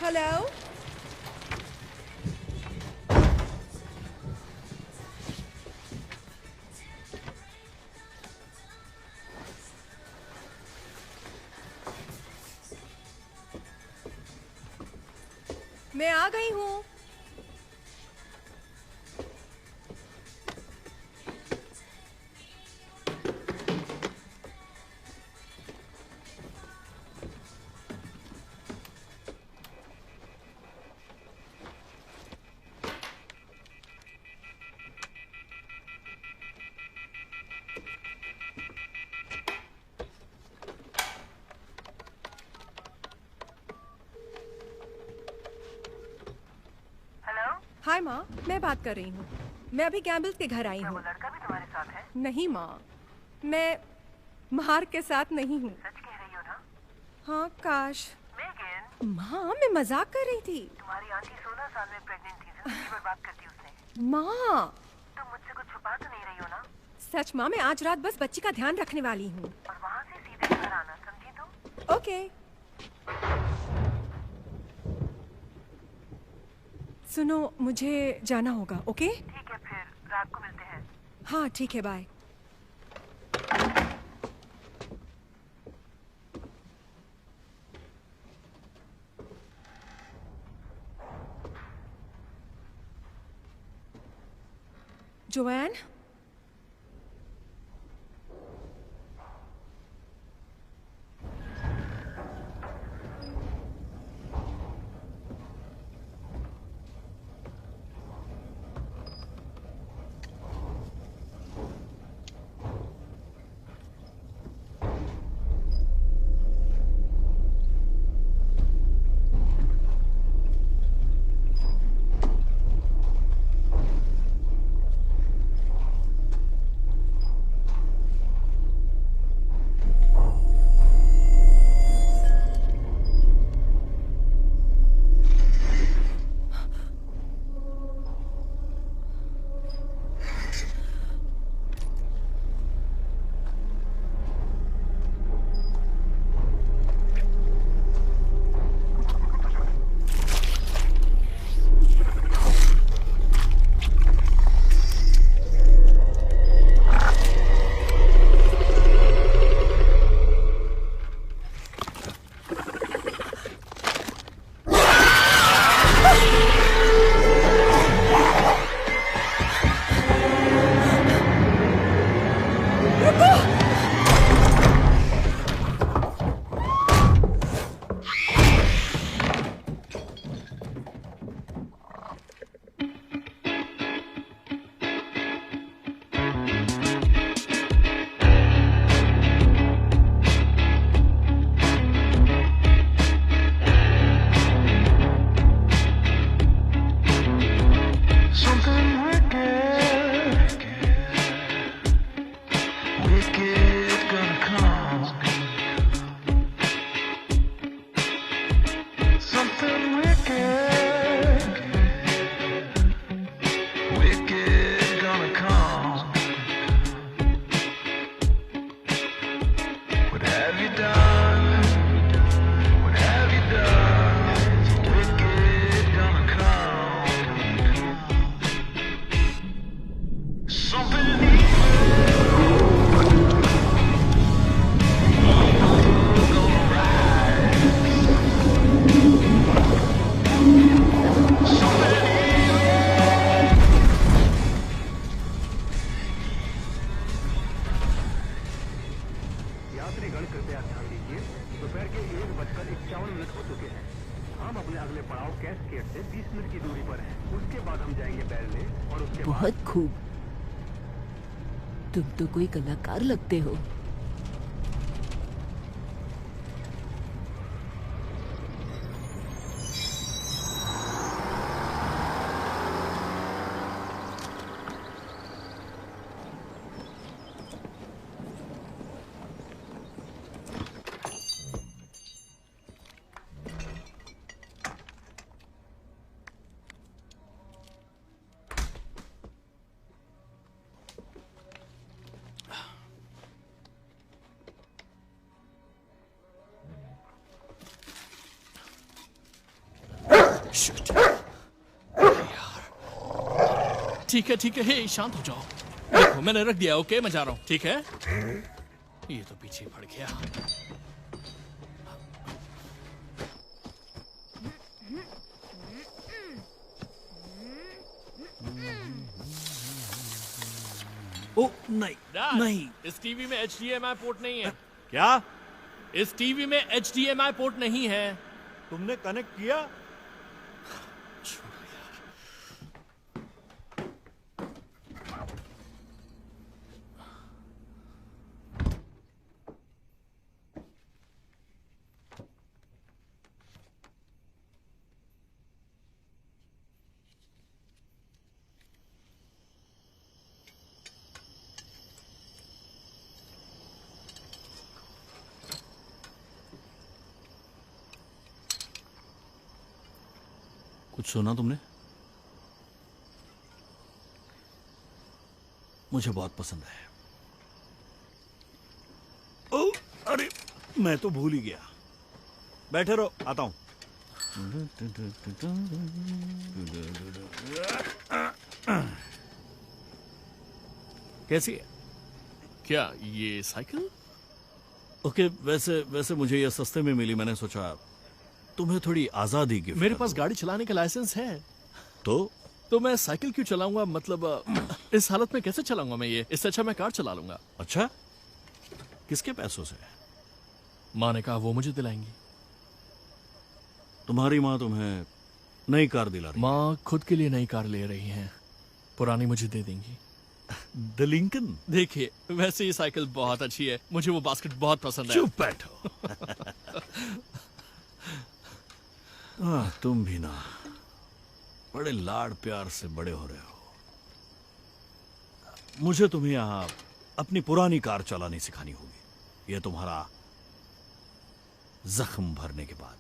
Hello. मैं आ गई हूँ। हाय माँ, मैं बात कर रही हूँ। मैं अभी कैम्बल्स के घर आई हूँ। वो लड़का भी तुम्हारे साथ है? नहीं माँ, मैं मार्क के साथ नहीं हूँ। सच कह रही हो ना? हाँ काश। मेगन, माँ मैं मजाक कर रही थी। तुम्हारी आंटी 16 साल में प्रेग्नेंट थी, जिंदगी बर्बाद कर दी उसने। माँ तुम मुझसे कुछ छुपा तो नहीं रही हो ना? सच माँ, मैं आज रात बस बच्ची का ध्यान रखने वाली हूँ। और वहाँ से सीधे घर आना, समझी तुम? ओके। सुनो, मुझे जाना होगा। ओके ठीक है, फिर रात को मिलते हैं। हाँ ठीक है, बाय। जोएन, 9:51 हो चुके हैं। हम अपने अगले पड़ाव कैस्केड से 20 मिनट की दूरी पर हैं। उसके बाद हम जाएंगे बैरले और उसके बाद बहुत खूब। तुम तो कोई कलाकार लगते हो। ठीक है, हे शांत हो जाओ। देखो मैंने रख दिया, ओके मैं जा रहा हूँ, ठीक है? ये तो पीछे पड़ गया। ओ नहीं डैड, नहीं। इस टीवी में HDMI पोर्ट नहीं है। क्या इस टीवी में HDMI पोर्ट नहीं है। तुमने कनेक्ट किया? कुछ सुना तुमने? मुझे बहुत पसंद है। ओ, अरे मैं तो भूल ही गया। बैठे रहो, आता हूं। कैसी है? क्या ये साइकिल? ओके, वैसे मुझे ये सस्ते में मिली। मैंने सोचा तुम्हें थोड़ी आजादी गिफ्ट मेरे कर पास दूं। गाड़ी चलाने का लाइसेंस है। तो मैं साइकिल क्यों चलाऊंगा? मतलब इस हालत में कैसे चलाऊंगा मैं ये? इससे अच्छा मैं कार चला लूंगा। अच्छा, किसके पैसों से? माँ ने कहा वो मुझे दिलाएंगी। तुम्हारी माँ तुम्हें नई कार दिला रही? माँ खुद के लिए नई कार ले रही हैं, पुरानी मुझे दे देंगी। The Lincoln? देखिए वैसे ये साइकिल बहुत अच्छी है, मुझे वो बास्केट बहुत पसंद है। चुप बैठो। तुम भी ना बड़े लाड़ प्यार से बड़े हो रहे हो। मुझे तुम्हें यहां अपनी पुरानी कार चलानी सिखानी होगी, ये तुम्हारा जख्म भरने के बाद।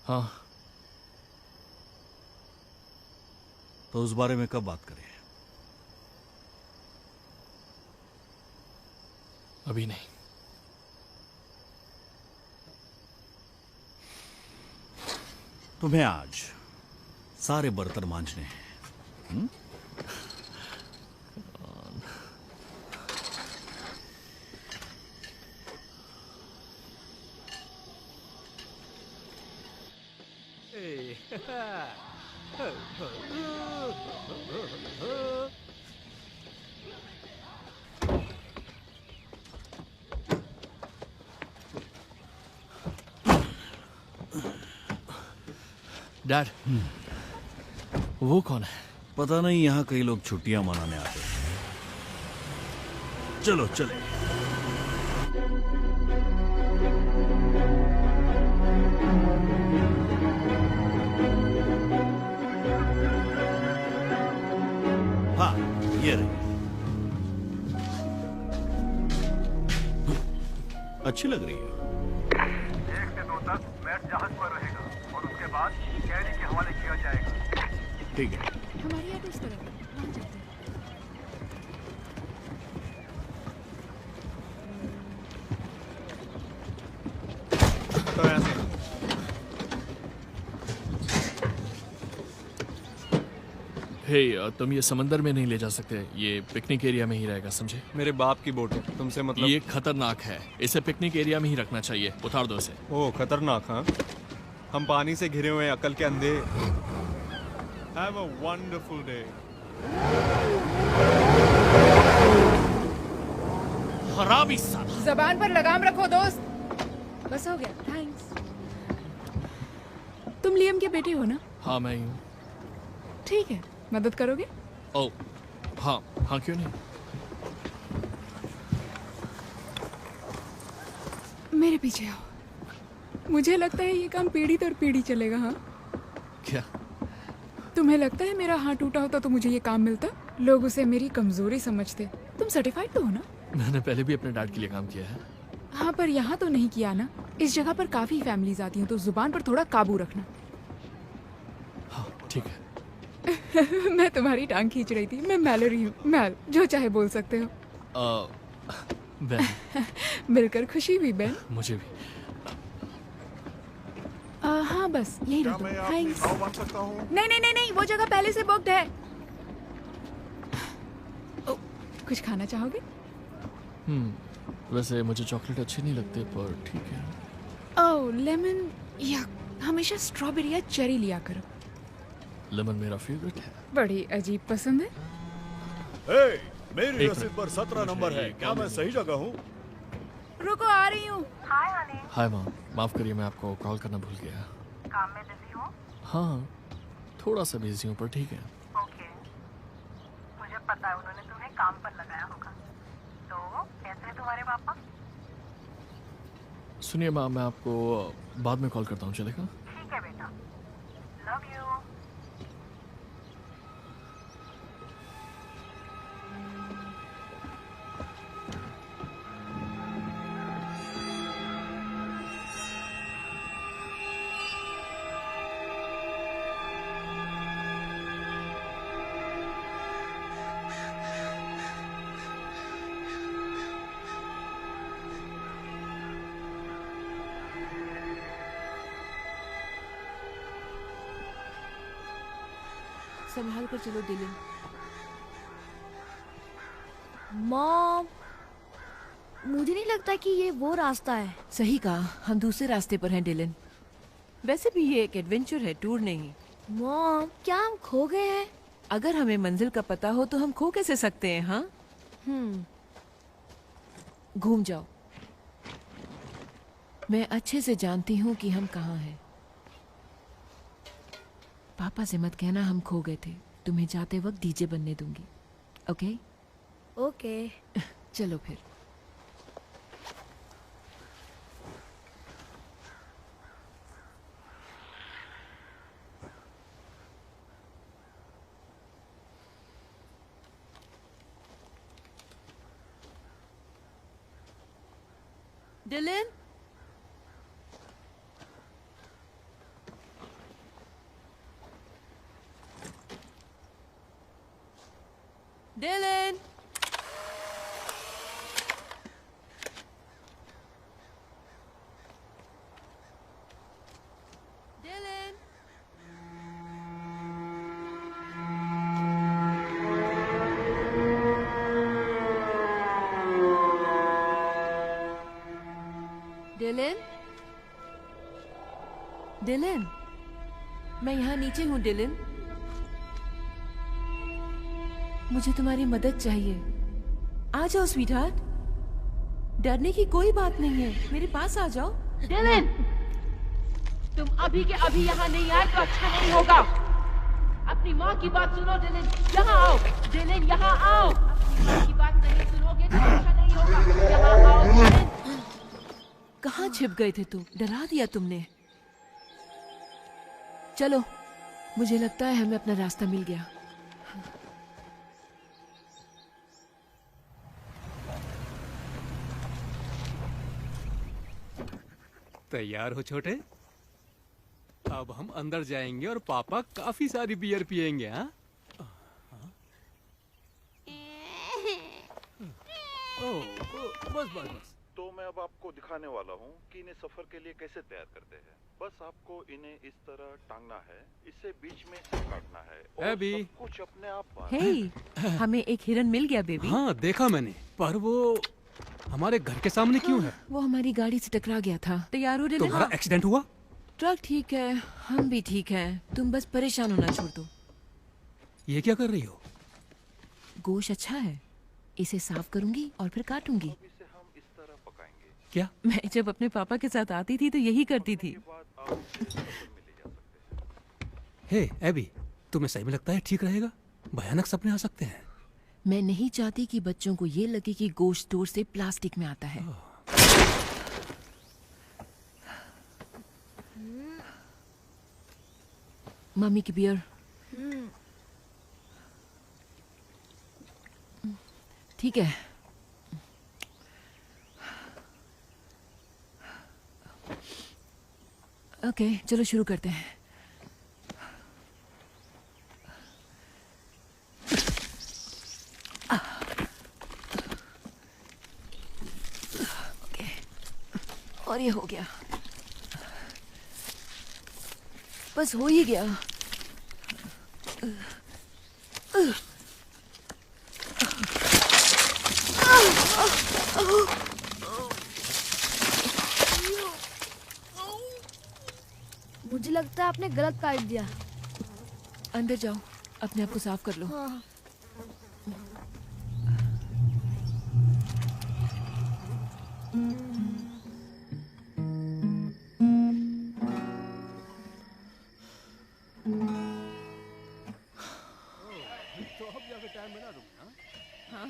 हाँ, तो उस बारे में कब बात करें? अभी नहीं। तुम्हें आज सारे बर्तन मांजने हैं। डैड, वो कौन है? पता नहीं, यहां कई लोग छुट्टियां मनाने आते हैं। चलो चले। हाँ, ये रही। अच्छी लग रही है। 1 से 2 तक मैच जहाज पर रहेगा और उसके बाद कैरी के हवाले किया जाएगा। ठीक है। हमारी ऑटो उस तरफ है, वहाँ चलते हैं। हे, तुम ये समंदर में नहीं ले जा सकते, ये पिकनिक एरिया में ही रहेगा, समझे? मेरे बाप की बोट है, तुमसे मतलब? ये खतरनाक है, इसे पिकनिक एरिया में ही रखना चाहिए। उतार दो इसे। ओह खतरनाक। हाँ, हम पानी से घिरे हुए हैं, अकल के अंधे। Have a wonderful day. हरामी साला। जबान पर लगाम रखो दोस्त। बस हो गया, थैंक्स। तुम लियम के बेटे हो ना? हाँ मैं ही हूँ। ठीक है, मदद करोगे? ओ हाँ हाँ, क्यों नहीं। मेरे पीछे आओ। मुझे लगता है ये काम पीढ़ी दर पीढ़ी चलेगा। हाँ, क्या? तुम्हें लगता है मेरा हाथ टूटा होता तो मुझे ये काम मिलता? लोग उसे मेरी कमजोरी समझते। तुम सर्टिफाइड तो हो ना? मैंने पहले भी अपने डैड के लिए काम किया है। हाँ, पर यहाँ तो नहीं किया ना। इस जगह पर काफी फैमिलीज आती हैं, तो जुबान पर थोड़ा काबू रखना। हाँ ठीक है। मैं तुम्हारी टांग खींच रही थी। मैं मैलरी हूँ। मैल, जो चाहे बोल सकते हो। बेन। मिलकर खुशी हुई बेन। मुझे भी। हाँ बस यही रह दो। थैंक्स। सकता हूँ? नहीं नहीं नहीं नहीं, वो जगह पहले से बुक्ड है। ओ, कुछ खाना चाहोगे? वैसे मुझे चॉकलेट अच्छे नहीं लगते, पर ठीक है। ओह लेमन, या हमेशा स्ट्रॉबेरी या चेरी लिया करो। लेमन मेरा फेवरेट है। बड़ी अजीब पसंद है। मेरी एक रसीद मिनट। पर 17 नंबर है। क्या मैं सही जगह हूँ? रुको, आ रही हूँ। हाय हनी, हाय माँ, माफ करिए मैं आपको कॉल करना भूल गया। काम में बिजी हो? हाँ थोड़ा सा बिजी हूँ, पर ठीक है। ओके, मुझे पता है उन्होंने तुम्हें काम पर लगाया होगा। तो कैसे हैं तुम्हारे पापा? सुनिए माँ, मैं आपको बाद में कॉल करता हूँ, चलेगा? ठीक है बेटा, लव यू। संभाल कर चलो डिलन। मॉम, मुझे नहीं लगता कि ये वो रास्ता है। सही कहा, हम दूसरे रास्ते पर हैं डिलन। वैसे भी ये एक एडवेंचर है, टूर नहीं। मॉम, क्या हम खो गए हैं? अगर हमें मंजिल का पता हो तो हम खो कैसे सकते हैं? हाँ, घूम जाओ। मैं अच्छे से जानती हूँ कि हम कहाँ हैं। पापा से मत कहना हम खो गए थे। तुम्हें जाते वक्त डीजे बनने दूंगी। ओके? ओके। चलो फिर। Dylan, Dylan, Dylan, Dylan, Dylan, मैं यहाँ नीचे हूँ डिलन। मुझे तुम्हारी मदद चाहिए। आ जाओ स्वीटहार्ट, डरने की कोई बात नहीं है, मेरे पास आ जाओ। डिलन, तुम अभी के अभी यहाँ नहीं आए तो अच्छा नहीं होगा। अपनी माँ की बात सुनो डिलन, यहाँ आओ। डिलन यहाँ आओ, अपनी माँ की बात नहीं सुनोगे तो अच्छा नहीं होगा। यहाँ आओ डिलन। कहाँ छिप गए थे तुम? डरा दिया तुमने। चलो, मुझे लगता है हमें अपना रास्ता मिल गया। तैयार हो छोटे? अब हम अंदर जाएंगे और पापा काफी सारी बियर पिएंगे। हाँ, बस बस बस। तो मैं अब आपको दिखाने वाला हूँ कि इन्हें सफर के लिए कैसे तैयार करते हैं। बस आपको इन्हें इस तरह टांगना है, इसे बीच में से काटना है और अभी सब कुछ अपने आप हे, हमें एक हिरन मिल गया बेबी। हाँ देखा मैंने, पर वो हमारे घर के सामने क्यों है? वो हमारी गाड़ी से टकरा गया था। तैयार हो डिलन? तुम्हारा एक्सीडेंट हुआ? ट्रक ठीक है, हम भी ठीक हैं। तुम बस परेशान होना छोड़ दो। ये क्या कर रही हो? गोश्त अच्छा है, इसे साफ करूंगी और फिर काटूंगी। क्या? मैं जब अपने पापा के साथ आती थी तो यही करती थी। हे एबी, तुम्हें सही में लगता है ठीक रहेगा? भयानक सपने आ सकते हैं। मैं नहीं चाहती कि बच्चों को ये लगे कि गोश्त स्टोर से प्लास्टिक में आता है। मम्मी की बियर। ठीक है। ओके, चलो शुरू करते हैं। ओके, और ये हो गया। बस हो ही गया। मुझे लगता है आपने गलत काट दिया। अंदर जाओ, अपने आप को साफ कर लो। हाँ। तो अब जाके टाइम मिला तुम? हाँ,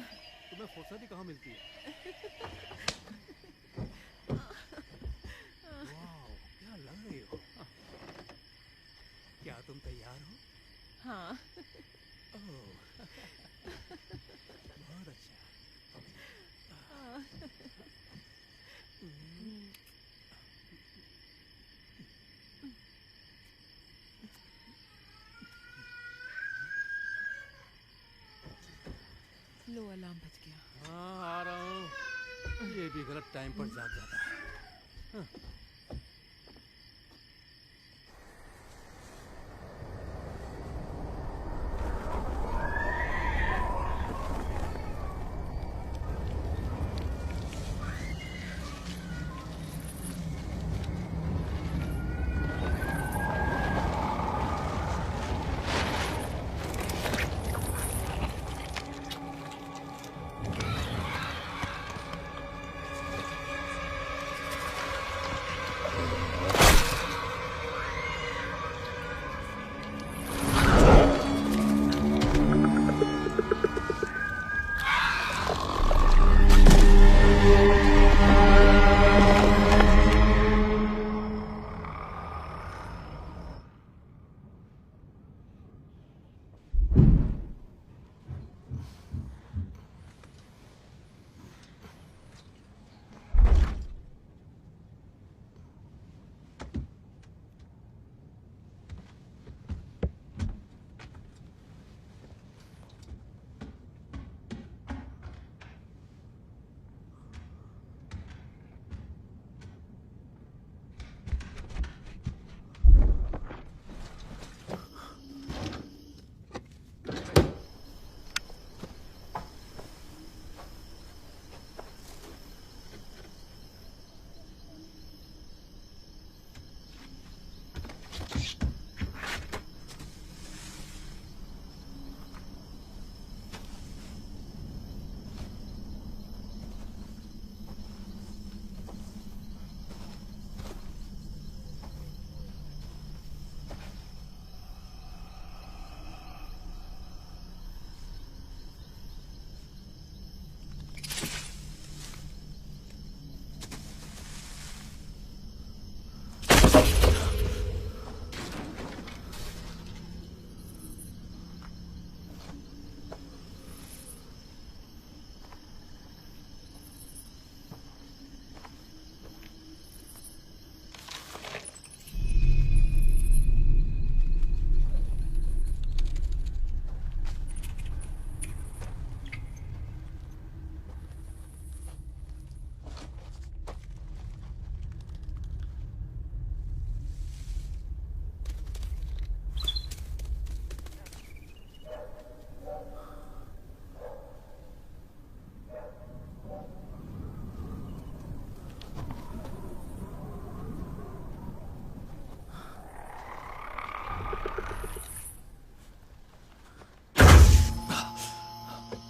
तुम्हें फुर्सत ही कहाँ मिलती है? वाह, क्या लग रही हो? क्या तुम तैयार हो? हाँ। बहुत अच्छा। लो, अलार्म बज गया। हाँ, आ रहा हूँ। ये भी गलत टाइम पर जाग जाता है। हाँ।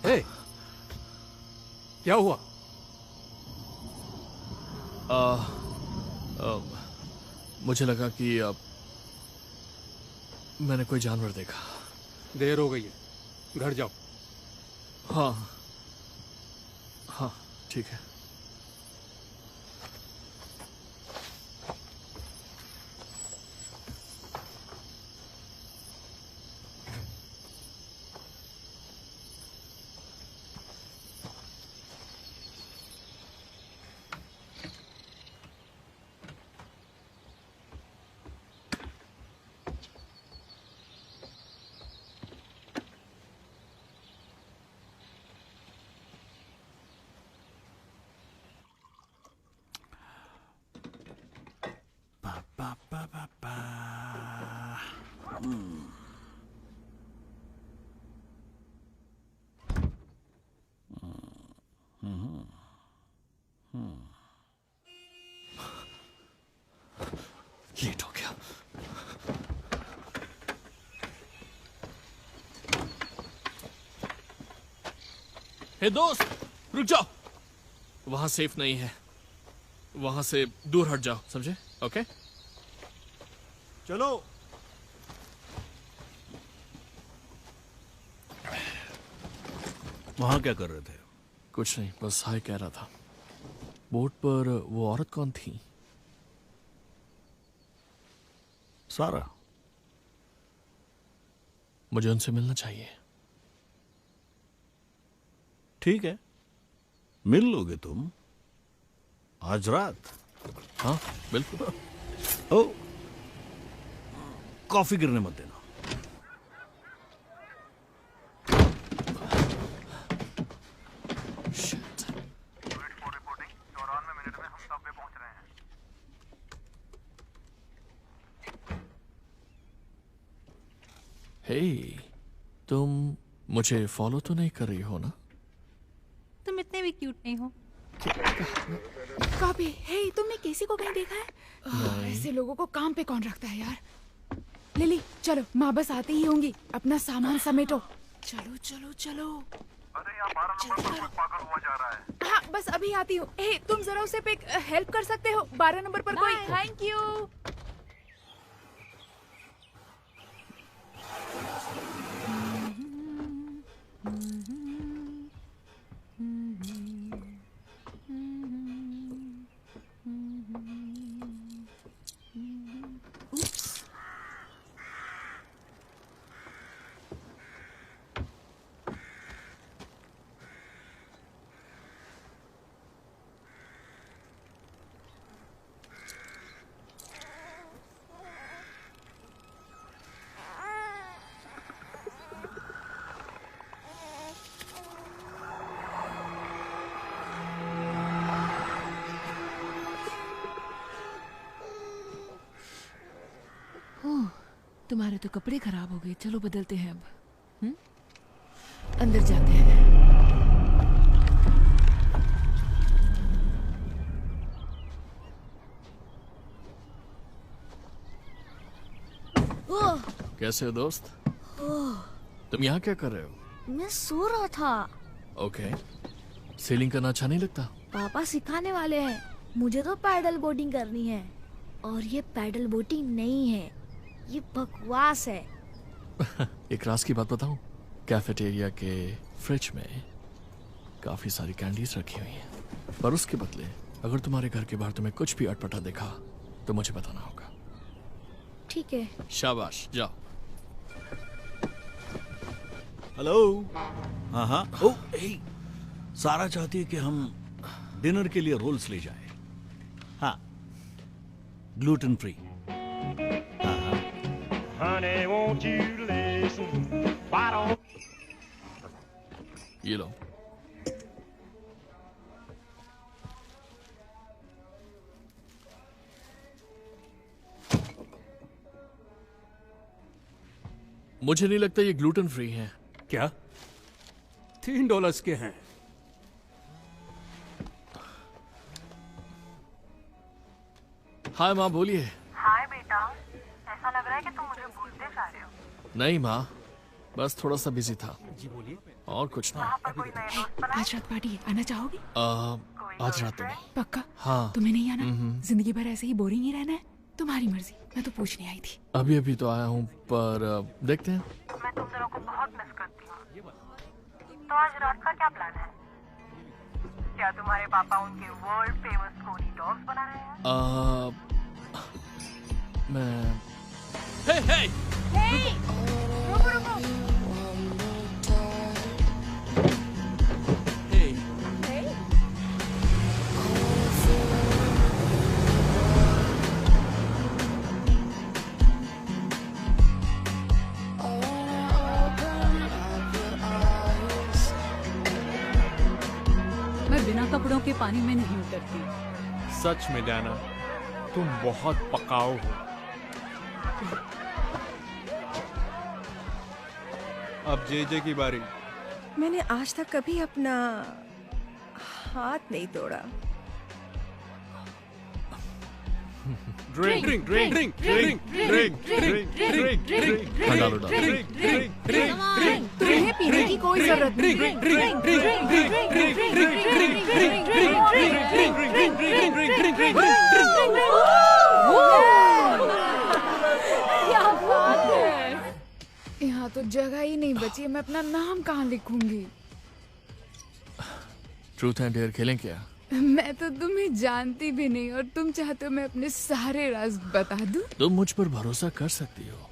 हे, क्या हुआ? मुझे लगा कि मैंने कोई जानवर देखा। देर हो गई है, घर जाओ। हाँ हाँ ठीक है। लेट हो गया। हे दोस्त, रुक जाओ। वहां सेफ नहीं है, वहां से दूर हट जाओ, समझे? ओके चलो। वहां क्या कर रहे थे? कुछ नहीं, बस हाय कह रहा था। बोट पर वो औरत कौन थी? सारा। मुझे उनसे मिलना चाहिए। ठीक है, मिल लोगे तुम आज रात। हाँ बिल्कुल। ओ, कॉफी गिरने मत देना। हे, तुम मुझे फॉलो तो नहीं कर रही हो ना? तुम इतने भी क्यूट नहीं हो। कॉपी, हे तुमने केसी को कहीं देखा है? ऐसे लोगों को काम पे कौन रखता है यार। लिली चलो, माँ बस आती ही होंगी, अपना सामान समेटो। चलो चलो चलो। अरे यहाँ 12 नंबर पर कोई पागल हुआ जा रहा है। हाँ बस अभी आती हूँ। हे तुम जरा उसे पे हेल्प कर सकते हो? 12 नंबर पर कोई। Thank you. तुम्हारे तो कपड़े खराब हो गए, चलो बदलते हैं अब। अंदर जाते हैं। कैसे हो दोस्त? तुम यहाँ क्या कर रहे हो? मैं सो रहा था। ओके, सेलिंग करना अच्छा नहीं लगता? पापा सिखाने वाले हैं। मुझे तो पैडल बोटिंग करनी है, और ये पैडल बोटिंग नहीं है, ये बकवास है। एक राज की बात बताऊं? कैफेटेरिया के फ्रिज में काफी सारी कैंडीज रखी हुई हैं, पर उसके बदले अगर तुम्हारे घर के बाहर तुम्हें कुछ भी अटपटा देखा तो मुझे बताना होगा। ठीक है। शाबाश, जाओ। हेलो। हाँ हाँ। ओ, सारा चाहती है कि हम डिनर के लिए रोल्स ले जाएं। हाँ, gluten free. Honey, won't you listen? Why don't ये लो। मुझे नहीं लगता ये ग्लूटेन फ्री है। क्या? $3 के हैं। हाय माँ, बोलिए। हाय बेटा, ऐसा लग रहा है कि तुम मुझे भूलते जा रहे हो। नहीं माँ, बस थोड़ा सा बिजी था। जी बोलिए। और कुछ नहीं। वहाँ पर कोई नए दोस्त बनाए? आज रात पार्टी है, आना चाहोगी? कोई आज रात तो नहीं। पक्का? हाँ। तुम्हें नहीं आना? जिंदगी भर ऐसे ही बोरिंग ही रहना है? तुम्हारी मर्जी, मैं तो पूछने आई थी। अभी अभी तो आया हूँ, पर देखते हैं। मैं तुम दोनों को बहुत मिस करती हूँ। तो आज रात का क्या प्लान है? क्या तुम्हारे पापा उनके वर्ल्ड फेमस कोनी डॉग्स बना रहे हैं? मैं रुको रुको। मैं बिना कपड़ों के पानी में नहीं उतरती। सच में डैना, तुम बहुत पकाऊ हो। अब जे की बारी। मैंने आज तक कभी अपना हाथ नहीं तोड़ा। Drink drink drink drink drink drink drink drink तुम्हें पीने की कोई जरूरत नहीं। क्या बात है! यहाँ तो जगह ही नहीं बची, मैं अपना नाम कहाँ लिखूंगी? ट्रूथ एंड डेयर खेलें क्या? मैं तो तुम्हें जानती भी नहीं और तुम चाहते हो मैं अपने सारे राज बता दूं? तुम मुझ पर भरोसा कर सकती हो,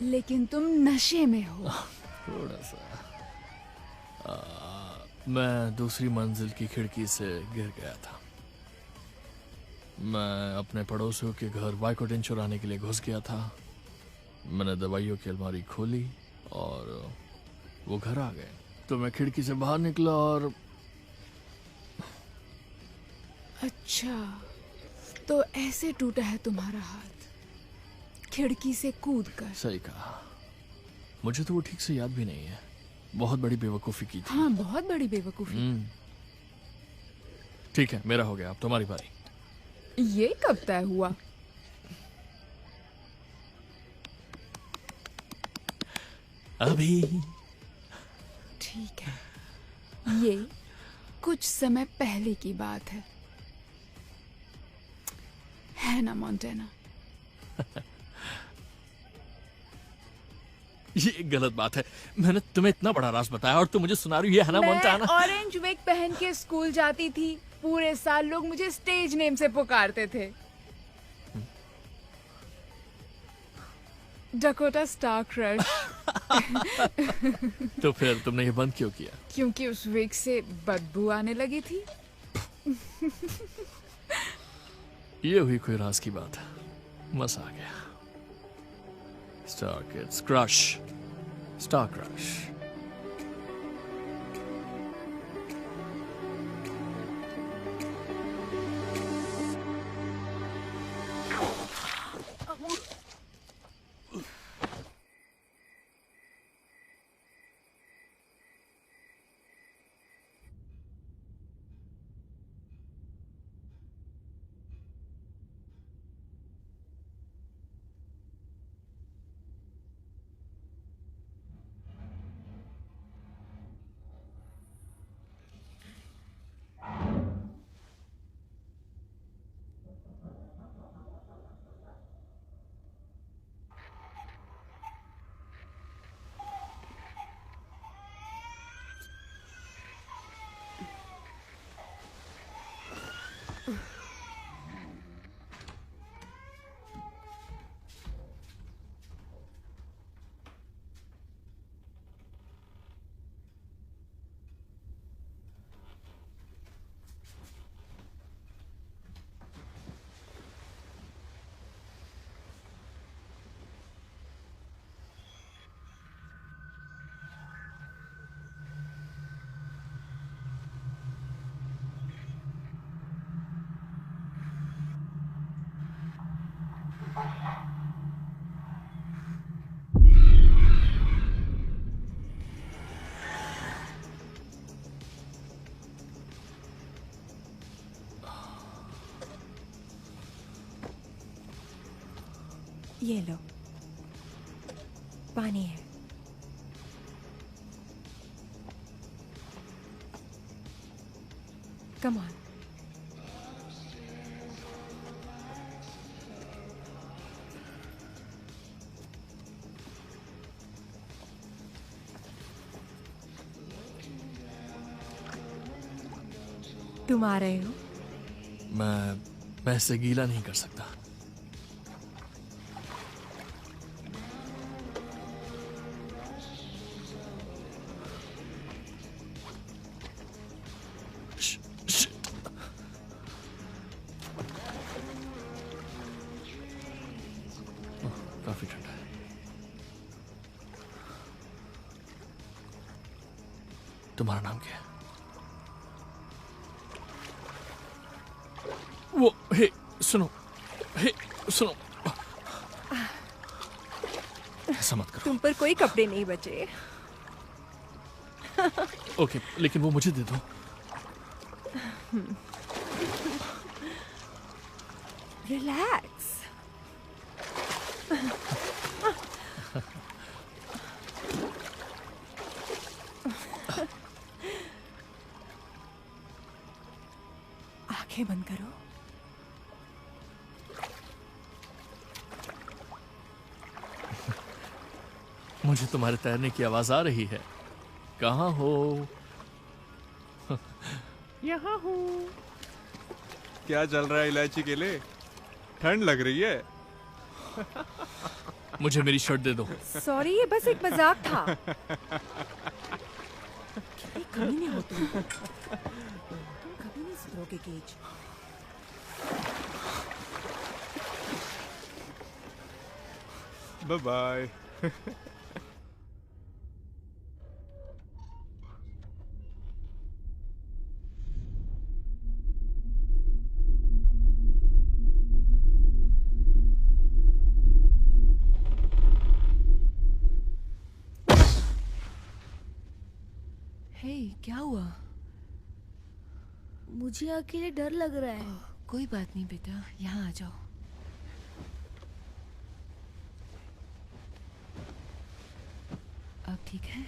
लेकिन तुम नशे में हो। थोड़ा सा। मैं दूसरी मंजिल की खिड़की से गिर गया था। मैं अपने पड़ोसियों के घर वाइकोडिन चुराने के लिए घुस गया था। मैंने दवाइयों की अलमारी खोली और वो घर आ गए। तो मैं खिड़की से बाहर निकला और अच्छा, तो ऐसे टूटा है तुम्हारा हाथ, खिड़की से कूद कर। सही कहा। मुझे तो वो ठीक से याद भी नहीं है। बहुत बड़ी बेवकूफी की थी। हाँ, बहुत बड़ी बेवकूफी। ठीक है, मेरा हो गया, अब तुम्हारी बारी। ये कब तय हुआ? अभी। ठीक है, ये कुछ समय पहले की बात है ना मोंटेना? ये गलत बात है। मैंने तुम्हें इतना बड़ा राज बताया और तुम मुझे सुना रही हो ये है ना मोंटेना? मैं ऑरेंज विग पहन के स्कूल जाती थी। पूरे साल लोग मुझे स्टेज नेम से पुकारते थे। Dakota star crush. तो फिर तुमने ये बंद क्यों किया? क्योंकि उस विग से बदबू आने लगी थी। ये हुई कोई राज की बात। मजा आ गया। Star kids crush, star crush. ये लो, पानी है। कम ऑन, तुम आ रहे हो? मैं इससे गीला नहीं कर सकता। काफी ठंडा है। तुम्हारा नाम क्या है? वो हे सुनो, ऐसा मत करो। तुम पर कोई कपड़े नहीं बचे। ओके, लेकिन वो मुझे दे दो। रिलैक्स। आंखें बंद करो। मुझे तुम्हारे तैरने की आवाज आ रही है। कहाँ हो? यहाँ हूँ। क्या चल रहा है इलायची केले? ठंड लग रही है? मुझे मेरी शर्ट दे दो। सॉरी, ये बस एक मजाक था। कभी नहीं होती। कभी नहीं सुधरोगे केज। Bye bye. क्या हुआ? मुझे अकेले डर लग रहा है। कोई बात नहीं बेटा, यहाँ आ जाओ। अब ठीक है?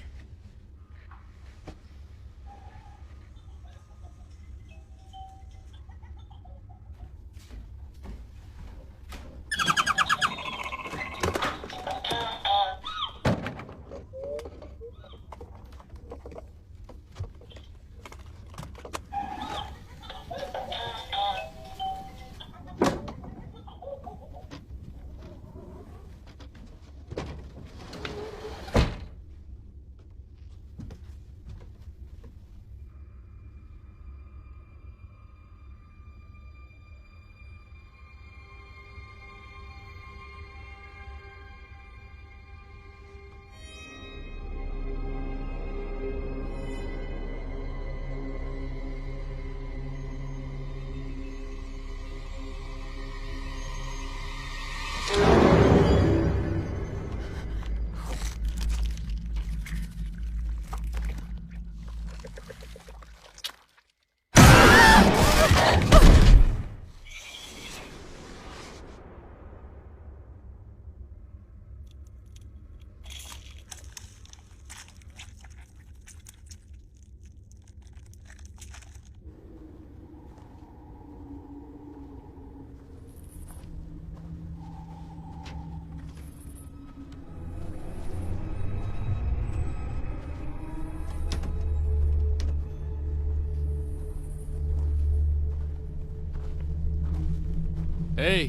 Hey!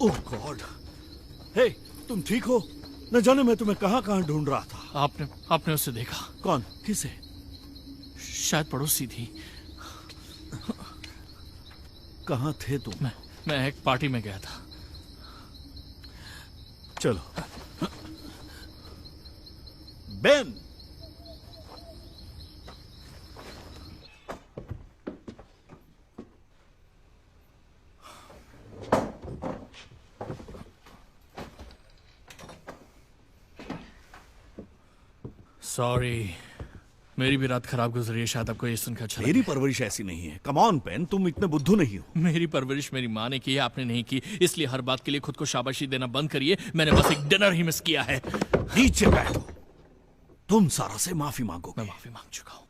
ओह गॉड! हे, तुम ठीक हो? न जाने मैं तुम्हें कहाँ कहाँ ढूंढ रहा था। आपने उसे देखा? कौन? किसे? शायद पड़ोसी थी। कहाँ थे तुम? मैं एक पार्टी में गया था। चलो। बेन! सॉरी, मेरी भी रात खराब गुजरी है। शायद आपको ये सुनकर अच्छा मेरी परवरिश ऐसी नहीं है। कम ऑन पेन, तुम इतने बुद्धू नहीं हो। मेरी परवरिश मेरी माँ ने की है, आपने नहीं की। इसलिए हर बात के लिए खुद को शाबाशी देना बंद करिए। मैंने बस एक डिनर ही मिस किया है। नीचे बैठो। तुम सारा से माफी मांगोगे। मैं माफी मांग चुका हूँ।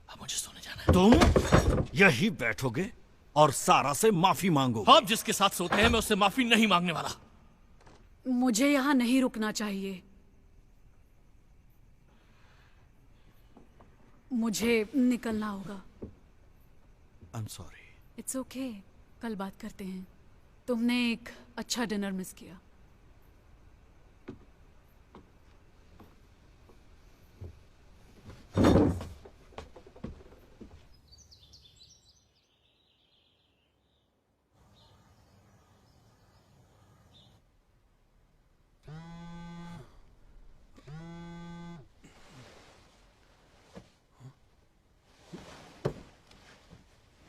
अब मुझे सोने जाना है। तुम यही बैठोगे? और सारा से माफी मांगो। आप जिसके साथ सोते हैं मैं उससे माफी नहीं मांगने वाला। मुझे यहाँ नहीं रुकना चाहिए। मुझे निकलना होगा। I'm sorry. इट्स ओके, कल बात करते हैं। तुमने एक अच्छा डिनर मिस किया।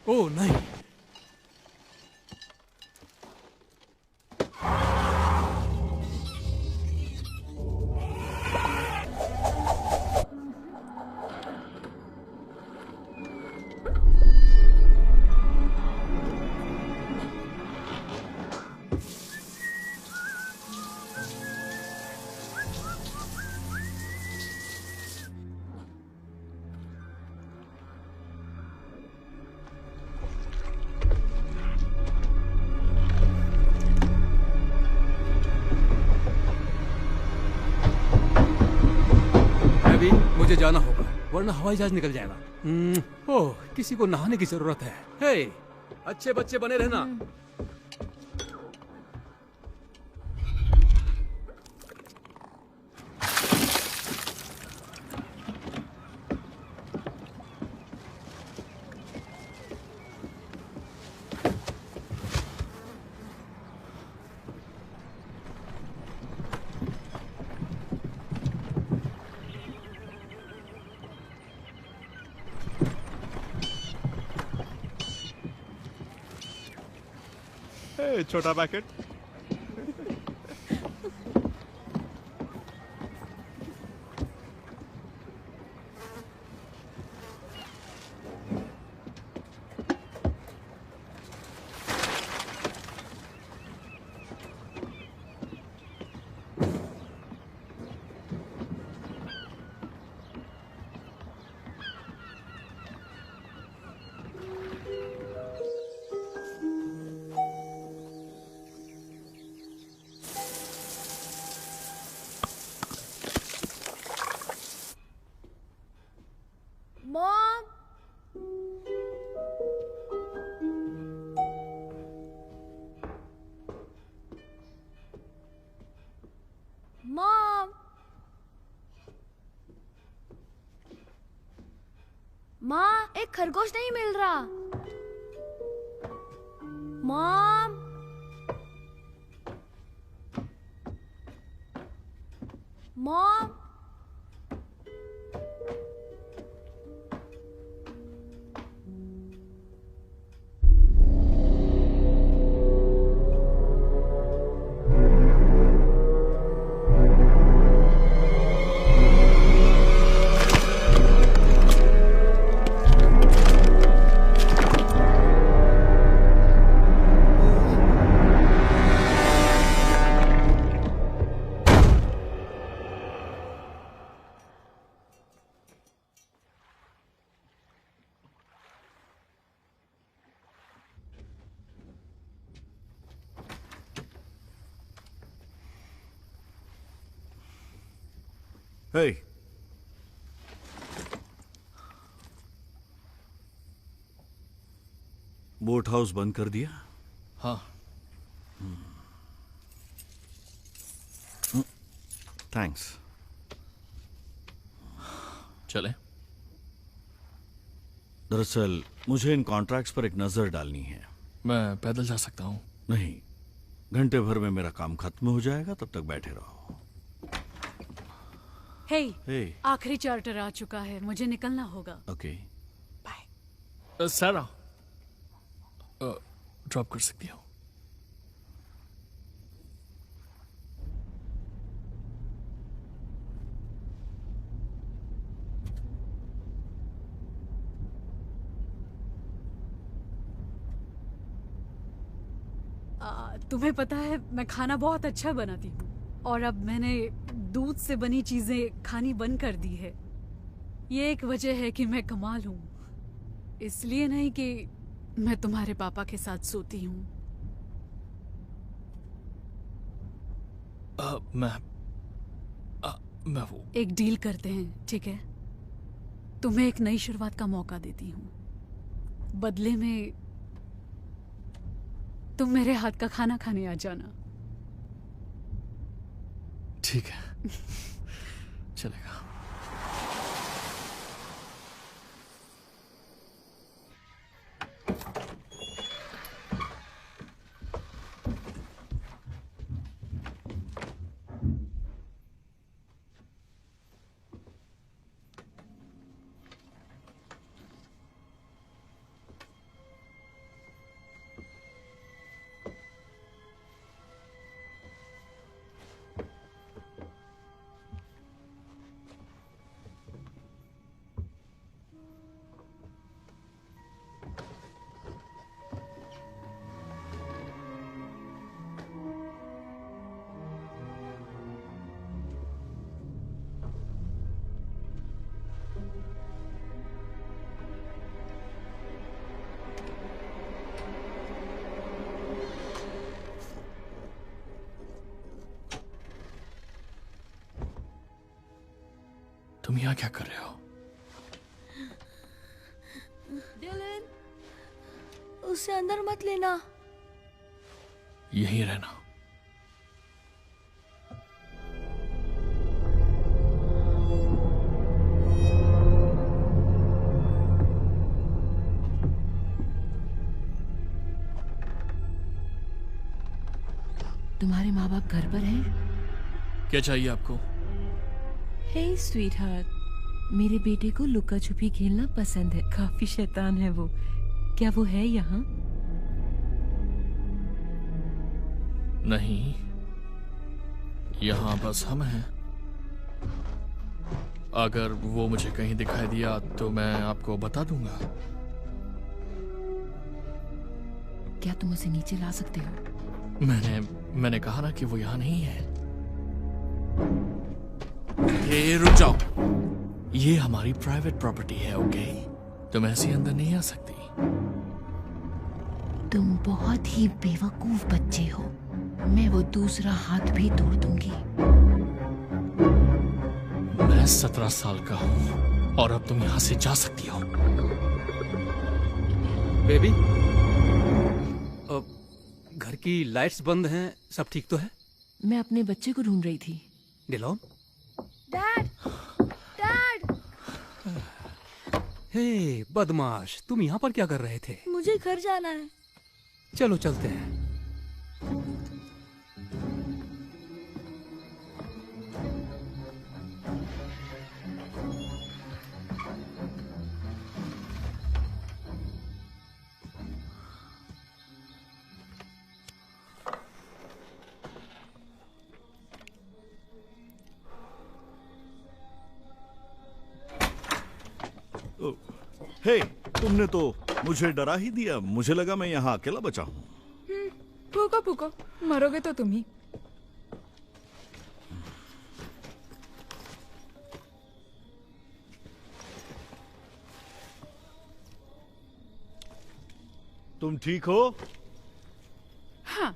ओह नहीं, मुझे जाना होगा वरना हवाई जहाज निकल जाएगा। ओह, किसी को नहाने की जरूरत है। हे, अच्छे बच्चे बने रहना। छोटा पैकेट। मॉम, मॉम, माँ, एक खरगोश नहीं मिल रहा। मॉम, मॉम, हे, बोट हाउस बंद कर दिया? हाँ। थैंक्स। चले। दरअसल मुझे इन कॉन्ट्रैक्ट्स पर एक नजर डालनी है। मैं पैदल जा सकता हूँ? नहीं, घंटे भर में मेरा काम खत्म हो जाएगा, तब तक बैठे रहो। हे, आखिरी चार्टर आ चुका है, मुझे निकलना होगा। ओके। सारा, ड्रॉप कर सकती हो? तुम्हें पता है मैं खाना बहुत अच्छा बनाती हूँ और अब मैंने दूध से बनी चीजें खानी बंद कर दी है। ये एक वजह है कि मैं कमाल हूँ, इसलिए नहीं कि मैं तुम्हारे पापा के साथ सोती हूँ। मैं वो एक डील करते हैं, ठीक है? तुम्हें एक नई शुरुआत का मौका देती हूँ। बदले में तुम मेरे हाथ का खाना खाने आ जाना। ठीक है, चलेगा। तुम यहाँ क्या कर रहे हो? डिलन, उसे अंदर मत लेना। यहीं रहना। तुम्हारे माँ बाप घर पर हैं? क्या चाहिए आपको? हे स्वीटहार्ट, मेरे बेटे को लुका छुपी खेलना पसंद है। काफी शैतान है वो। क्या वो है यहाँ? नहीं, यहाँ बस हम हैं। अगर वो मुझे कहीं दिखाई दिया तो मैं आपको बता दूंगा। क्या तुम उसे नीचे ला सकते हो? मैंने कहा ना कि वो यहाँ नहीं है। ये रुक जाओ, ये हमारी प्राइवेट प्रॉपर्टी है, ओके? तुम ऐसे अंदर नहीं आ सकती। तुम बहुत ही बेवकूफ बच्चे हो। मैं वो दूसरा हाथ भी तोड़ दूंगी। मैं 17 साल का हूँ और अब तुम यहाँ से जा सकती हो। बेबी, घर की लाइट्स बंद हैं, सब ठीक तो है? मैं अपने बच्चे को ढूंढ रही थी। डिलोन? Dad, dad. हे बदमाश, तुम यहाँ पर क्या कर रहे थे? मुझे घर जाना है। चलो चलते हैं। हे, तुमने तो मुझे डरा ही दिया। मुझे लगा मैं यहाँ अकेला बचा हूँ। फूको फूको, मरोगे तो तुम ही। तुम ठीक हो? हाँ।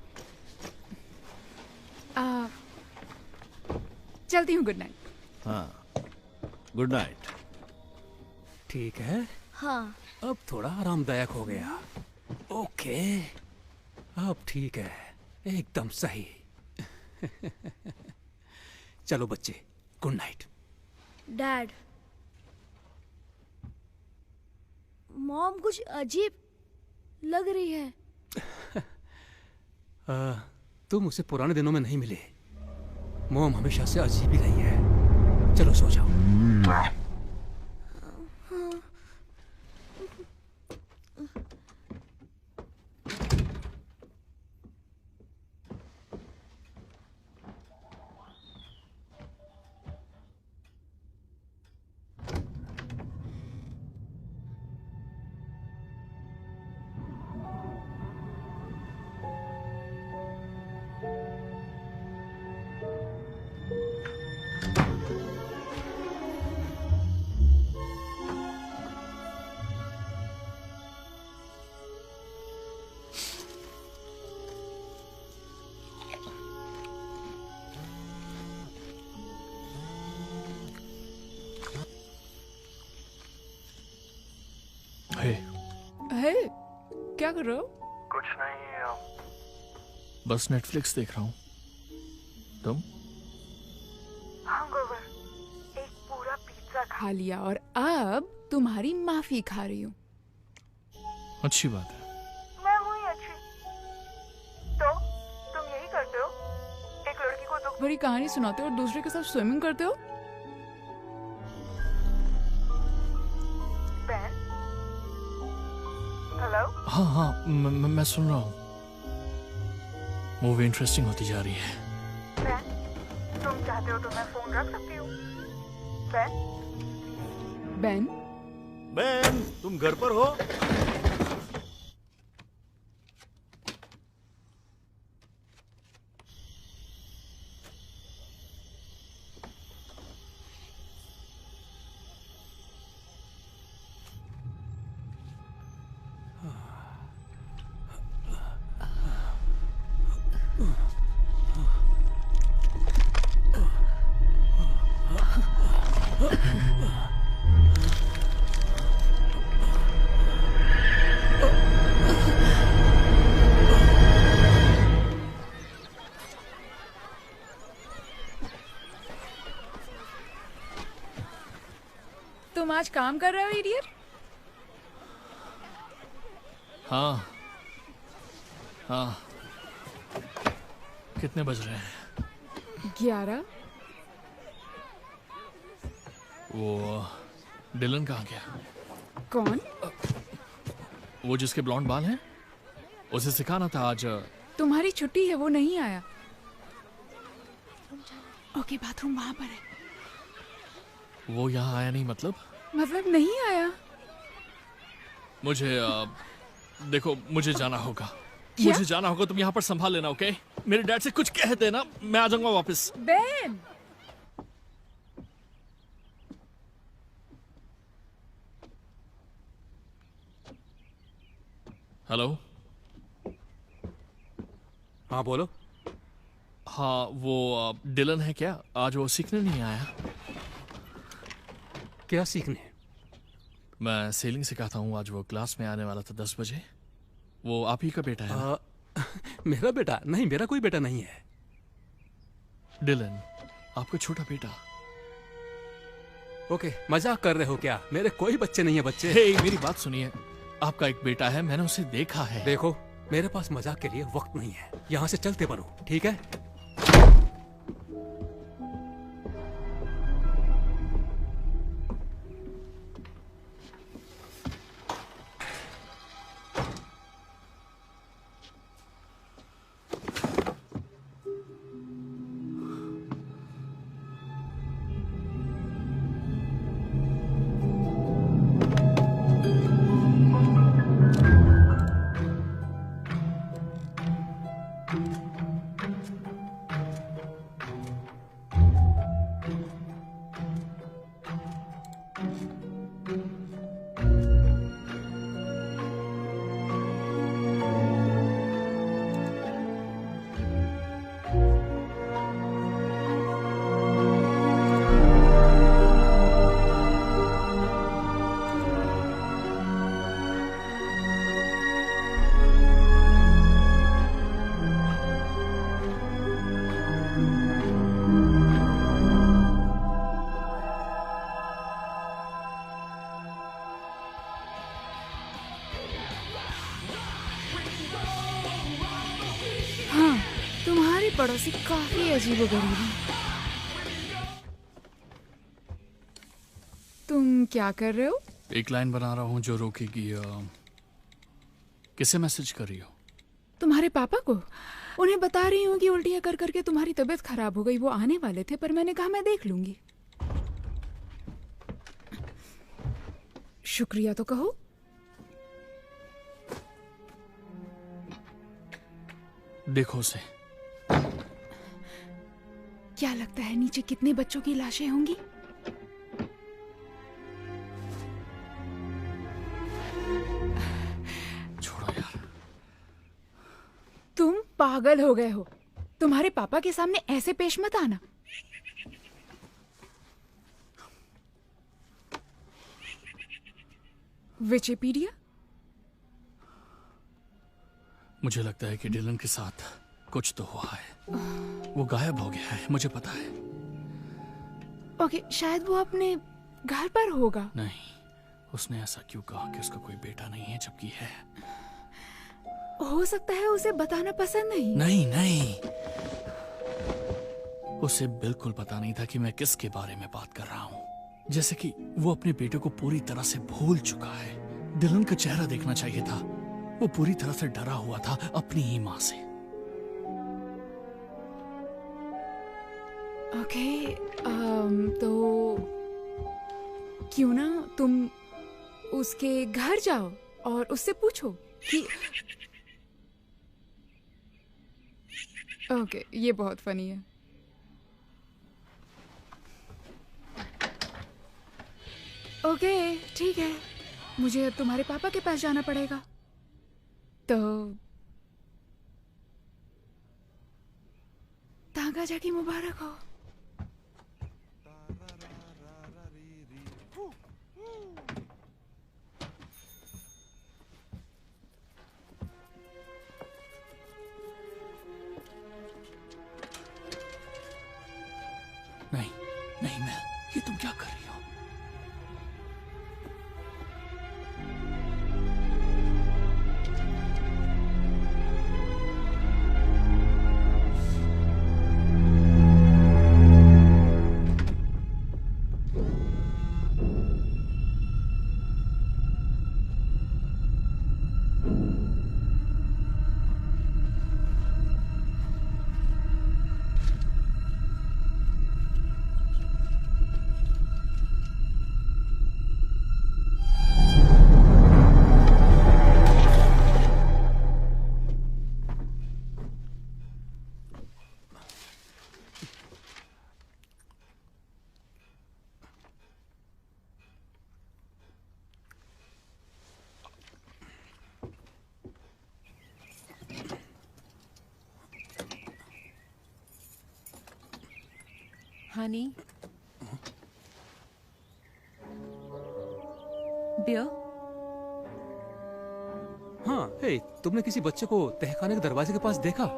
चलती हूँ। Good night. हाँ, गुड नाइट। ठीक है। हाँ। अब थोड़ा आरामदायक हो गया। ओके, अब ठीक है, एकदम सही। चलो बच्चे, गुड नाइट। डैड, मॉम कुछ अजीब लग रही है। तुम उसे पुराने दिनों में नहीं मिले। मॉम हमेशा से अजीब ही रही है। चलो सो जाओ। क्या कर रहे हो? कुछ नहीं। बस नेटफ्लिक्स देख रहा हूँ। तुम? हैंगओवर। एक पूरा पिज्जा खा लिया और अब तुम्हारी माफी खा रही हूँ। अच्छी बात है। मैं हूँ ही अच्छी। तो तुम यही करते हो, एक लड़की को दुख भरी कहानी सुनाते हो और दूसरे के साथ स्विमिंग करते हो। बहन। हेलो। हाँ हाँ, मैं सुन रहा हूँ। मूवी इंटरेस्टिंग होती जा रही है। बहन, तुम चाहते हो तो मैं फोन रख सकती हूँ। बहन। बेन। बेन, तुम घर पर हो? तुम आज काम कर रहे हो इडियट? हाँ हाँ। कितने बज रहे हैं? 11। वो डिलन कहाँ गया? कौन? वो जिसके ब्लॉन्ड बाल हैं? उसे सिखाना था आज। तुम्हारी छुट्टी है, वो नहीं आया। ओके, बाथरूम वहां पर है। वो यहाँ आया नहीं मतलब? मतलब नहीं आया। मुझे देखो, मुझे जाना होगा। क्या? मुझे जाना होगा, तुम यहाँ पर संभाल लेना, ओके? मेरे डैड से कुछ कह देना, मैं आ जाऊंगा वापस। बेन। हेलो। हाँ बोलो। हाँ, वो डिलन है क्या? आज वो सीखने नहीं आया? क्या सीखने? मैं सेलिंग सिखाता हूँ। आज वो क्लास में आने वाला था 10 बजे। वो आप ही का बेटा है ना? मेरा बेटा? नहीं, मेरा कोई बेटा नहीं है। डिलन, आपका छोटा बेटा। ओके, मजाक कर रहे हो क्या? मेरे कोई बच्चे नहीं है बच्चे। हे, मेरी बात सुनिए। आपका एक बेटा है, मैंने उसे देखा है। देखो, मेरे पास मजाक के लिए वक्त नहीं है। यहाँ से चलते बनो, ठीक है? पड़ोसी काफी अजीबोगरीब है। तुम क्या कर रहे हो? एक लाइन बना रहा हूँ जो रोकेगी। किसे मैसेज कर रही हो? तुम्हारे पापा को। उन्हें बता रही हूँ कि उल्टियाँ कर करके तुम्हारी तबीयत खराब हो गई। वो आने वाले थे पर मैंने कहा मैं देख लूंगी। शुक्रिया तो कहो। देखो उसे। क्या लगता है नीचे कितने बच्चों की लाशें होंगी? छोड़ो यार। तुम पागल हो गए हो। तुम्हारे पापा के सामने ऐसे पेश मत आना। विकिपीडिया। मुझे लगता है कि डिलन के साथ कुछ तो हुआ है। वो गायब हो गया है, मुझे पता है। ओके, शायद वो अपने घर पर होगा। नहीं, उसने ऐसा क्यों कहा कि उसका कोई बेटा नहीं है जबकि है? हो सकता है उसे बताना पसंद नहीं। नहीं नहीं, उसे बिल्कुल पता नहीं था कि मैं किसके बारे में बात कर रहा हूँ। जैसे कि वो अपने बेटे को पूरी तरह से भूल चुका है। डिलन का चेहरा देखना चाहिए था। वो पूरी तरह से डरा हुआ था अपनी ही माँ से। ओके, तो क्यों ना तुम उसके घर जाओ और उससे पूछो कि ओके, ये बहुत फनी है। ओके, ठीक है, मुझे अब तुम्हारे पापा के पास जाना पड़ेगा। तो तांगा जाकी मुबारक हो। नहीं नहीं, मैं ये तुम क्या कर रही हो? हनी, बियर। हाँ, हे, तुमने किसी बच्चे को तहखाने के दरवाजे के पास देखा?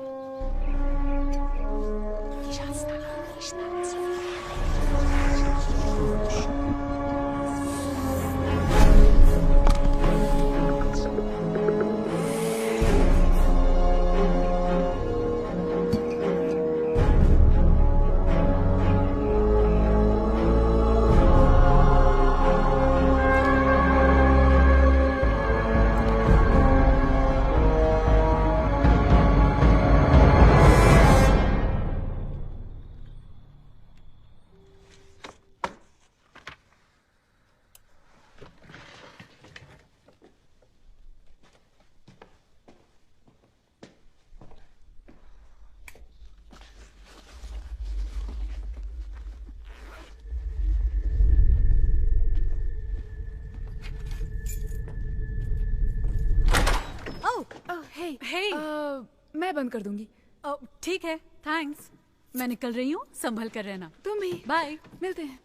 हे, मैं बंद कर दूंगी। ठीक है, थैंक्स। मैं निकल रही हूँ, संभल कर रहना। तुम भी। बाय, मिलते हैं।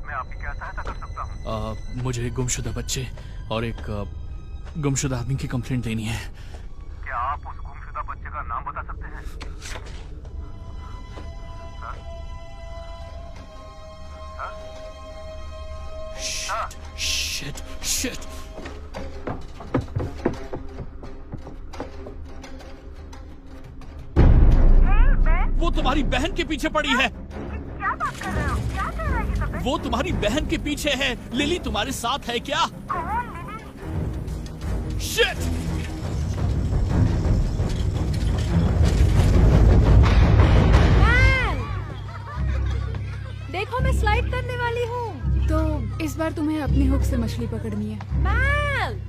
मैं आपकी क्या सहायता कर सकता हूँ? मुझे एक गुमशुदा बच्चे और एक गुमशुदा आदमी की कंप्लेंट देनी है। क्या आप उस गुमशुदा बच्चे का नाम बता सकते हैं? Shit, shit. वो तुम्हारी बहन के पीछे पड़ी है। क्या बात कर रहे हो? क्या कर रहा है ये सब? वो तुम्हारी बहन के पीछे है। लिली तुम्हारे साथ है क्या? कौन लिली? शिट! देखो मैं स्लाइड करने वाली हूँ। तो इस बार तुम्हें अपनी हुक से मछली पकड़नी है। मैल!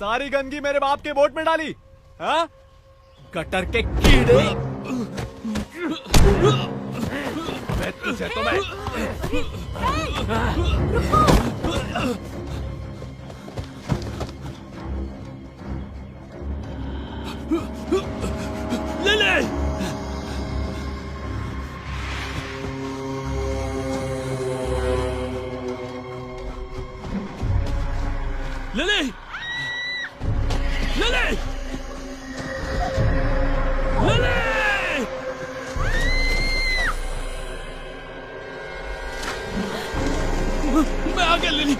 सारी गंदगी मेरे बाप के बोट में डाली, हाँ? गटर के कीड़े। मैं तुझे तो मैं लिली! लिली! लिली! लिली! मैं आ गया लिली।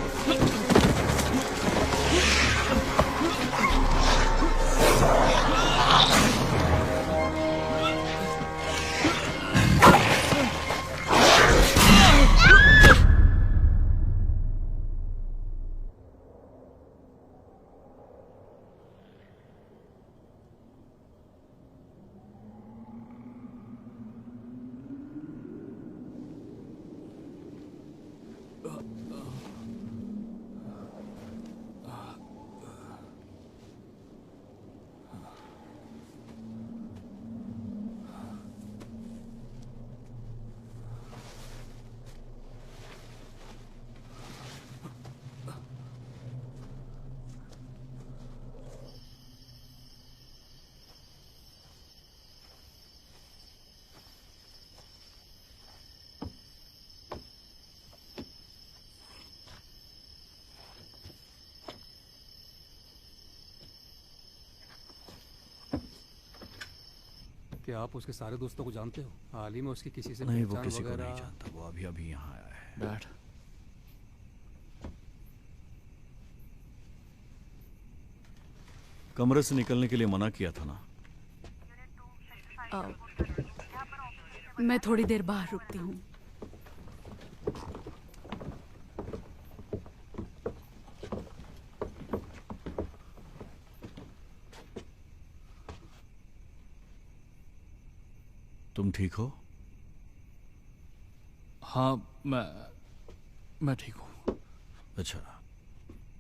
क्या आप उसके सारे दोस्तों को जानते हो? हाल ही में उसकी किसी से नहीं, वो पहचान किसी को वगैरह? नहीं जानता। वो अभी अभी यहाँ आया है। बैठ। कमरे से निकलने के लिए मना किया था ना? मैं थोड़ी देर बाहर रुकती हूँ। तुम ठीक हो? हाँ, मैं ठीक हूँ। अच्छा,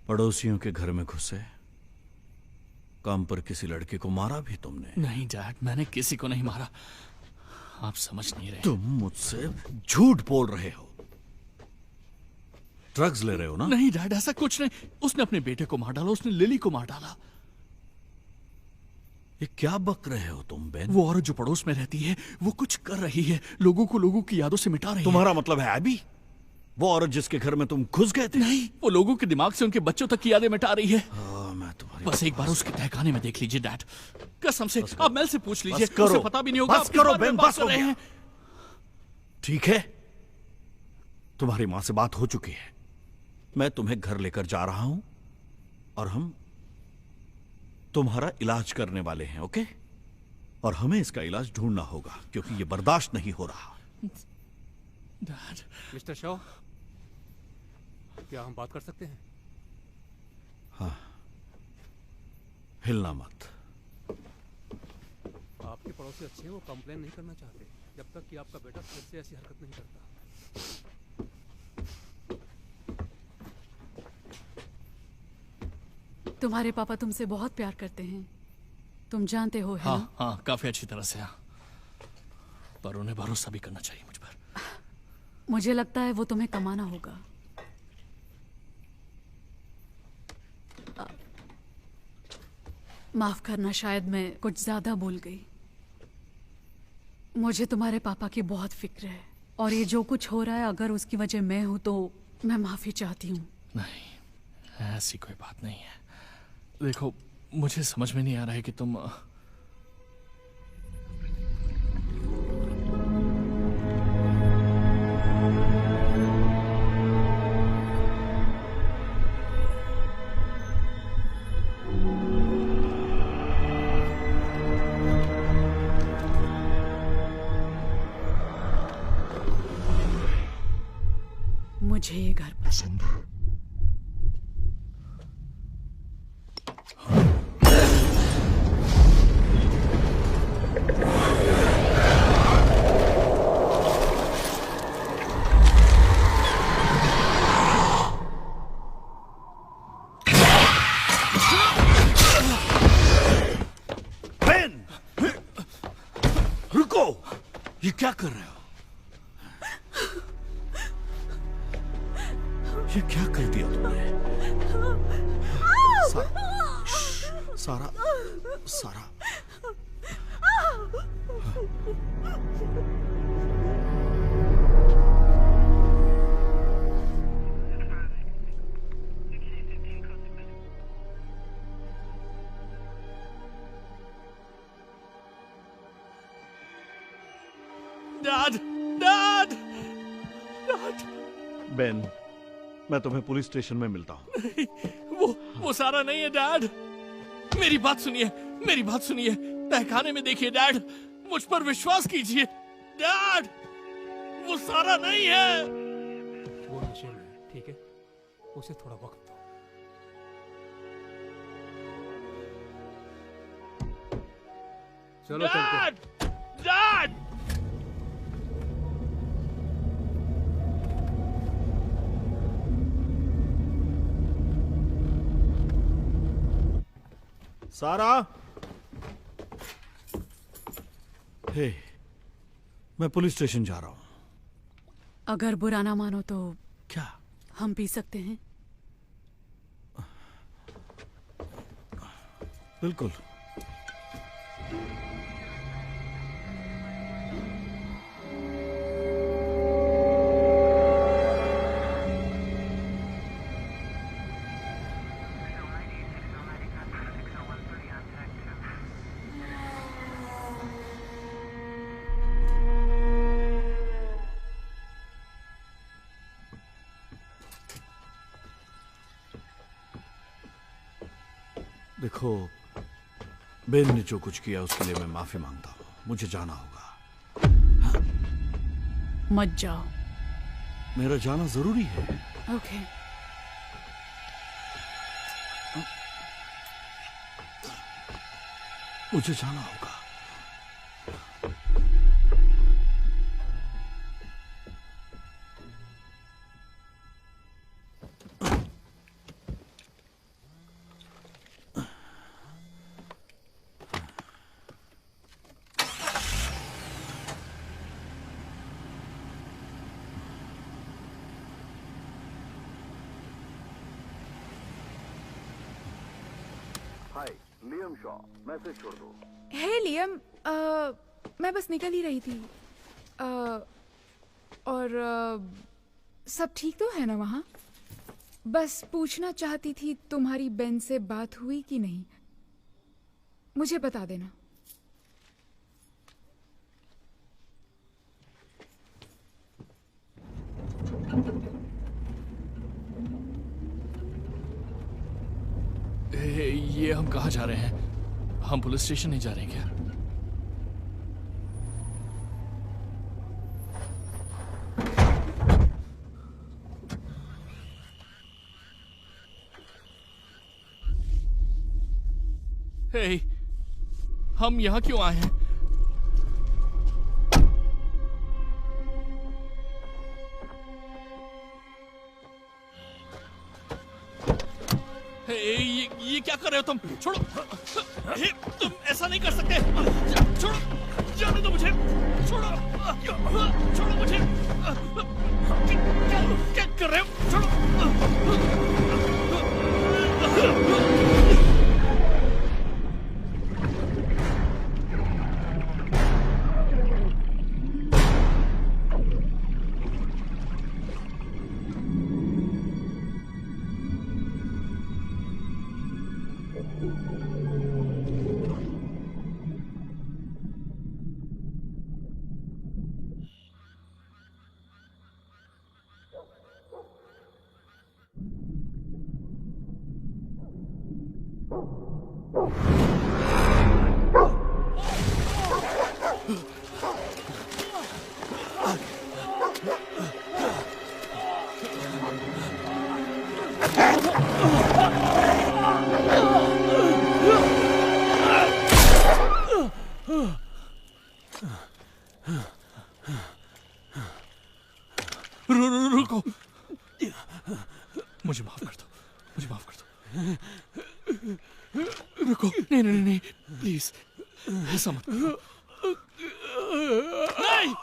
पड़ोसियों के घर में घुसे, काम पर किसी लड़के को मारा भी तुमने? नहीं डैड, मैंने किसी को नहीं मारा। आप समझ नहीं रहे। तुम मुझसे झूठ बोल रहे हो। ड्रग्स ले रहे हो ना? नहीं डैड, ऐसा कुछ नहीं। उसने अपने बेटे को मार डाला, उसने लिली को मार डाला। ये क्या बक रहे हो तुम बेन? वो औरत जो पड़ोस में रहती है, वो कुछ कर रही है, लोगों की यादों से मिटा रही है। तुम्हारा मतलब है एबी? वो औरत जिसके घर में तुम घुस गए थे? नहीं, वो लोगों के दिमाग से उनके बच्चों तक की यादें मिटा रही है। मैं तुम्हारी बस एक बार उसके तहखाने में देख लीजिए डैड, कसम से। आप मेल से पूछ लीजिए, करो। उसे पता भी नहीं होगा। बस करो बेन, बस हो रहे गया। हैं। ठीक है, तुम्हारी मां से बात हो चुकी है। मैं तुम्हें घर लेकर जा रहा हूं और हम तुम्हारा इलाज करने वाले हैं, ओके? और हमें इसका इलाज ढूंढना होगा क्योंकि ये बर्दाश्त नहीं हो रहा। डैड। मिस्टर शॉ, क्या हम बात कर सकते हैं? हाँ, हिलना मत। आपके पड़ोसी अच्छे हैं, वो कंप्लेन नहीं करना चाहते जब तक कि आपका बेटा फिर से ऐसी हरकत नहीं करता। तुम्हारे पापा तुमसे बहुत प्यार करते हैं, तुम जानते हो, है ना? हाँ, काफी अच्छी तरह से। हाँ, पर उन्हें भरोसा भी करना चाहिए मुझ पर। मुझे लगता है वो तुम्हें कमाना होगा। माफ करना, शायद मैं कुछ ज्यादा बोल गई। मुझे तुम्हारे पापा की बहुत फिक्र है, और ये जो कुछ हो रहा है, अगर उसकी वजह मैं हूं तो मैं माफी चाहती हूँ। नहीं, ऐसी कोई बात नहीं है। देखो, मुझे समझ में नहीं आ रहा है कि तुम मुझे ये घर पसंद है। क्या कर रहे हो? ये क्या कर दिया तुमने? सारा सारा डैड डैड डैड बेन, मैं तुम्हें पुलिस स्टेशन में मिलता हूँ। वो सारा नहीं है डैड। मेरी बात सुनिए, मेरी बात सुनिए। तहखाने में देखिए डैड, मुझ पर विश्वास कीजिए डैड, वो सारा नहीं है। वो नशे में है, ठीक है, उसे थोड़ा वक्त दो। चलो डैड डैड सारा, हे, मैं पुलिस स्टेशन जा रहा हूं। अगर बुरा ना मानो तो क्या हम पी सकते हैं? बिल्कुल। देखो, बेन ने जो कुछ किया उसके लिए मैं माफी मांगता हूँ। मुझे जाना होगा। मत जाओ। मेरा जाना जरूरी है। ओके। मुझे जाना होगा। हाय, लियम शॉ, मैसेज छोड़ दो। हे लियम, मैं बस निकल ही रही थी। और सब ठीक तो है ना वहाँ? बस पूछना चाहती थी तुम्हारी बेन से बात हुई कि नहीं। मुझे बता देना। ये हम कहाँ जा रहे हैं? हम पुलिस स्टेशन नहीं जा रहे हैं क्या? हे, हम यहाँ क्यों आए हैं? ये क्या कर रहे हो तुम? छोड़ो, तुम ऐसा नहीं कर सकते। छोड़ो, जाने दो मुझे। छोड़ो, छोड़ो मुझे। क्या कर रहे हो? छोड़ो। रुको, मुझे माफ कर दो, मुझे माफ कर दो। रुको, नहीं नहीं नहीं, प्लीज ऐसा मत करो। नहीं।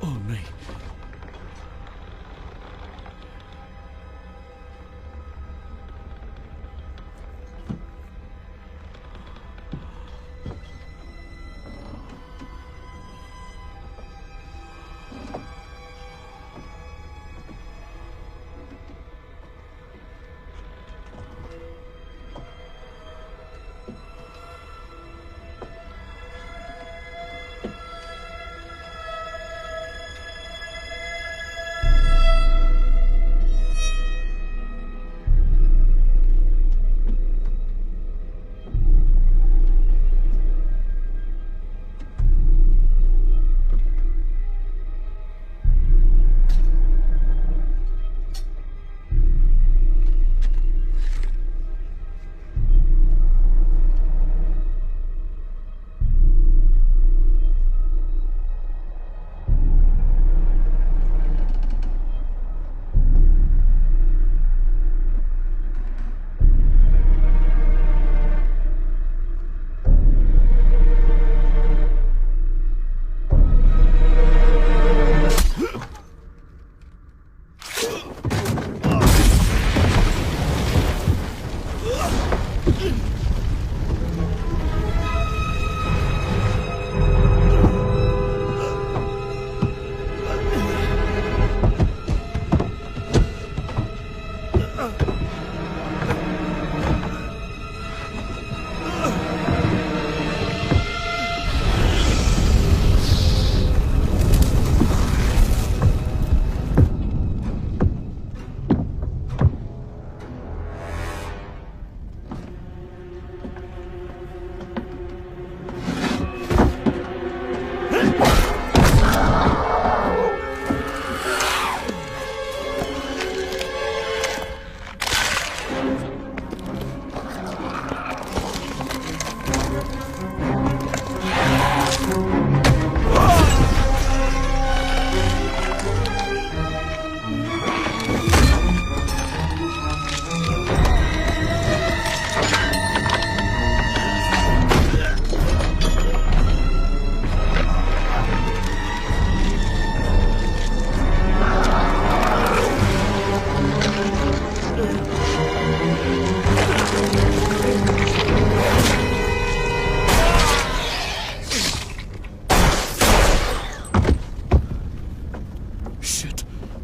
ओह नहीं।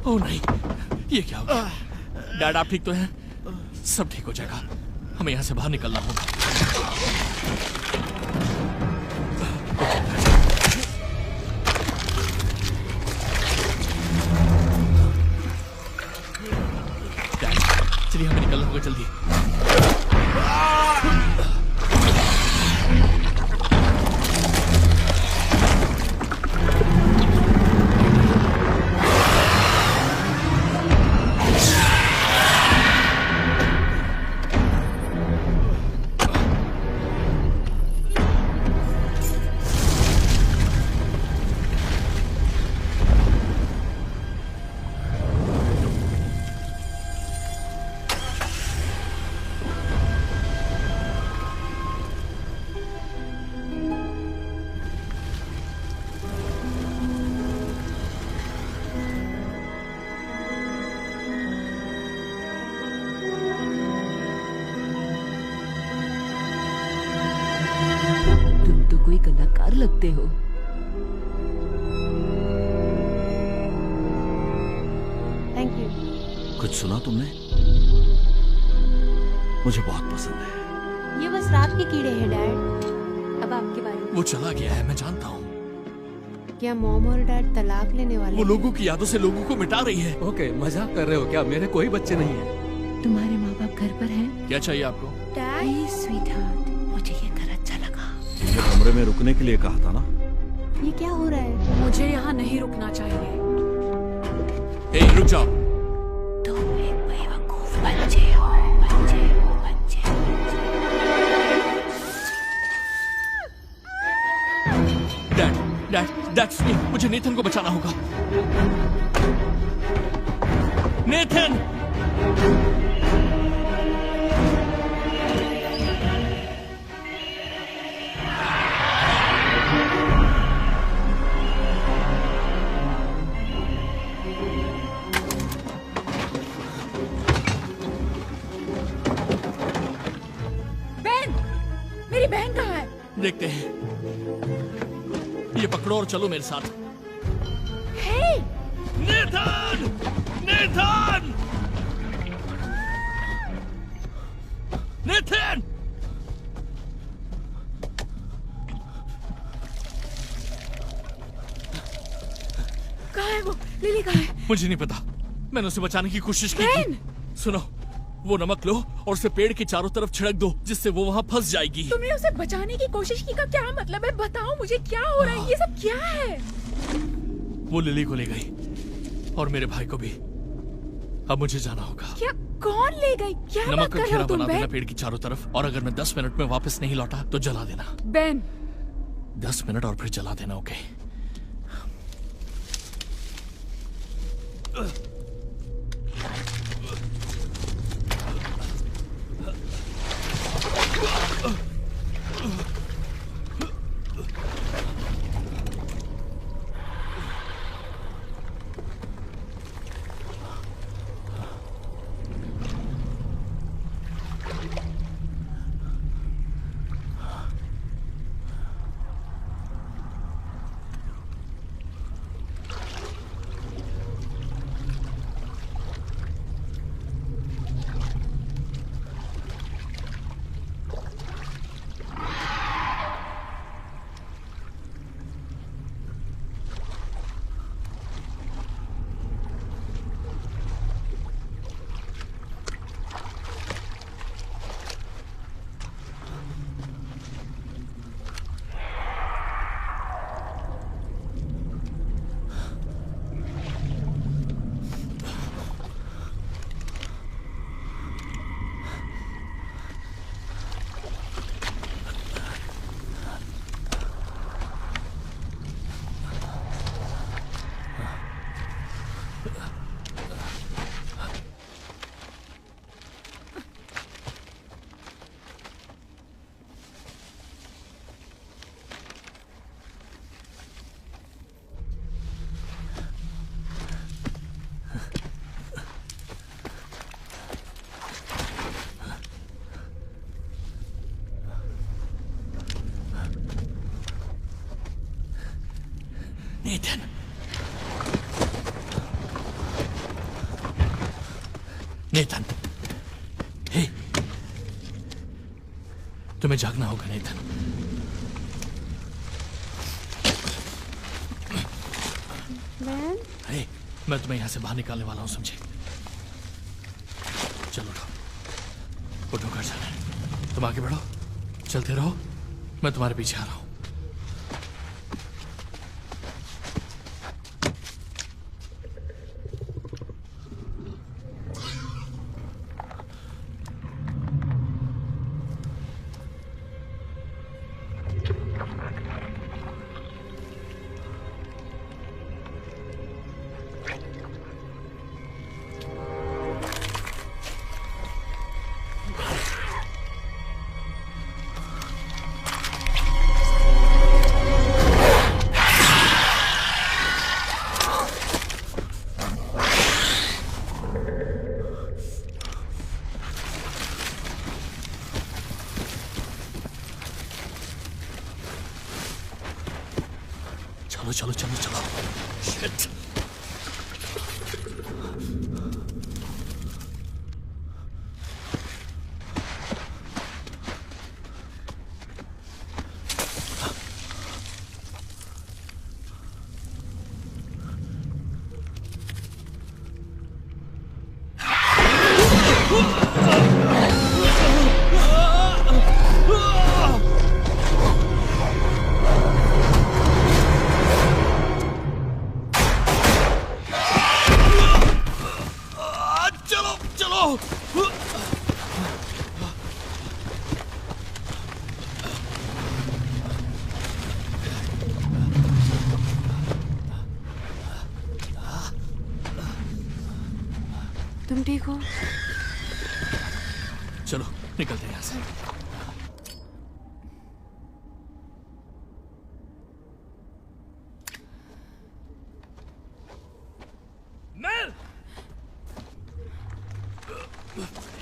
ओह नहीं, ये क्या हो गया? डैड आप ठीक तो हैं? सब ठीक हो जाएगा, हमें यहाँ से बाहर निकलना होगा। डैड चलिए हमें निकलना होगा जल्दी। कोई कलाकार लगते हो। Thank you. कुछ सुना तुमने? मुझे बहुत पसंद है। ये बस रात के कीड़े हैं डैड। अब आपके बारे में। वो चला गया है, मैं जानता हूँ। क्या मॉम और डैड तलाक लेने वाले? वो लोगों की यादों से लोगों को मिटा रही है। ओके, मजाक कर रहे हो क्या? मेरे कोई बच्चे नहीं है। तुम्हारे माँ बाप घर पर हैं? क्या चाहिए आपको? डैडी स्वीटहार्ट, मुझे ये घर अच्छा लगा। तुमने कमरे में रुकने के लिए कहा था ना? ये क्या हो रहा है? मुझे यहाँ नहीं रुकना चाहिए। हे, रुक जाओ। तुम एक बेवकूफ बच्चे हो, बच्चे हो, बच्चे हो। डैड सुनिए, मुझे नेथन को बचाना होगा। नेथन! बहन, मेरी बहन कहाँ है? देखते हैं। ये पकड़ो और चलो मेरे साथ। हे! नेथन! नेथन! नेथन! कहाँ है वो? लिली कहाँ है? मुझे नहीं पता, मैंने उसे बचाने की कोशिश की थी। सुनो, वो नमक लो और उसे पेड़ के चारों तरफ छिड़क दो, जिससे वो वहाँ फंस जाएगी। तुमने उसे बचाने की कोशिश की का क्या मतलब है? बताओ मुझे क्या हो रहा है? ये सब क्या है? वो लिली को ले गई और मेरे भाई को भी। अब मुझे जाना होगा। क्या? कौन ले गई? क्या बात नमक कर का रहे घेरा हो तुम बना देना बहन? पेड़ की चारों तरफ, और अगर मैं 10 मिनट में वापस नहीं लौटा तो जला देना। बहन 10 मिनट और फिर जला देना, ओके? नेथन! नेथन, हे, तुम्हें जागना होगा नेथन। हे, मैं तुम्हें यहां से बाहर निकालने वाला हूं, समझे? चलो उठो, घर जाना है। तुम आगे बढ़ो, चलते रहो, मैं तुम्हारे पीछे आ रहा हूं। चलो चलो चलो चलो। Shit. तुम ठीक हो? चलो निकलते हैं यहाँ से। मेल!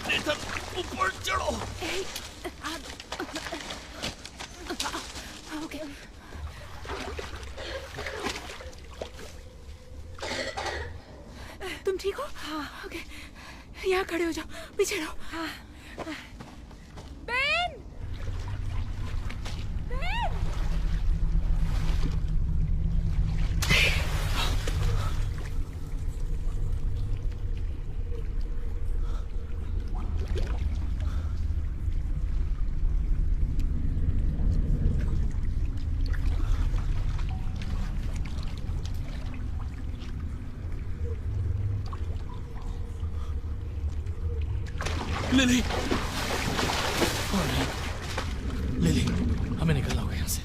नेथन, ऊपर चढ़ो। ओके। तुम ठीक हो? हाँ। ओके, यहाँ खड़े हो जाओ, पीछे रहो। हाँ। बेन! बेन! लिली, लिली, हमें निकलना होगा यहाँ से।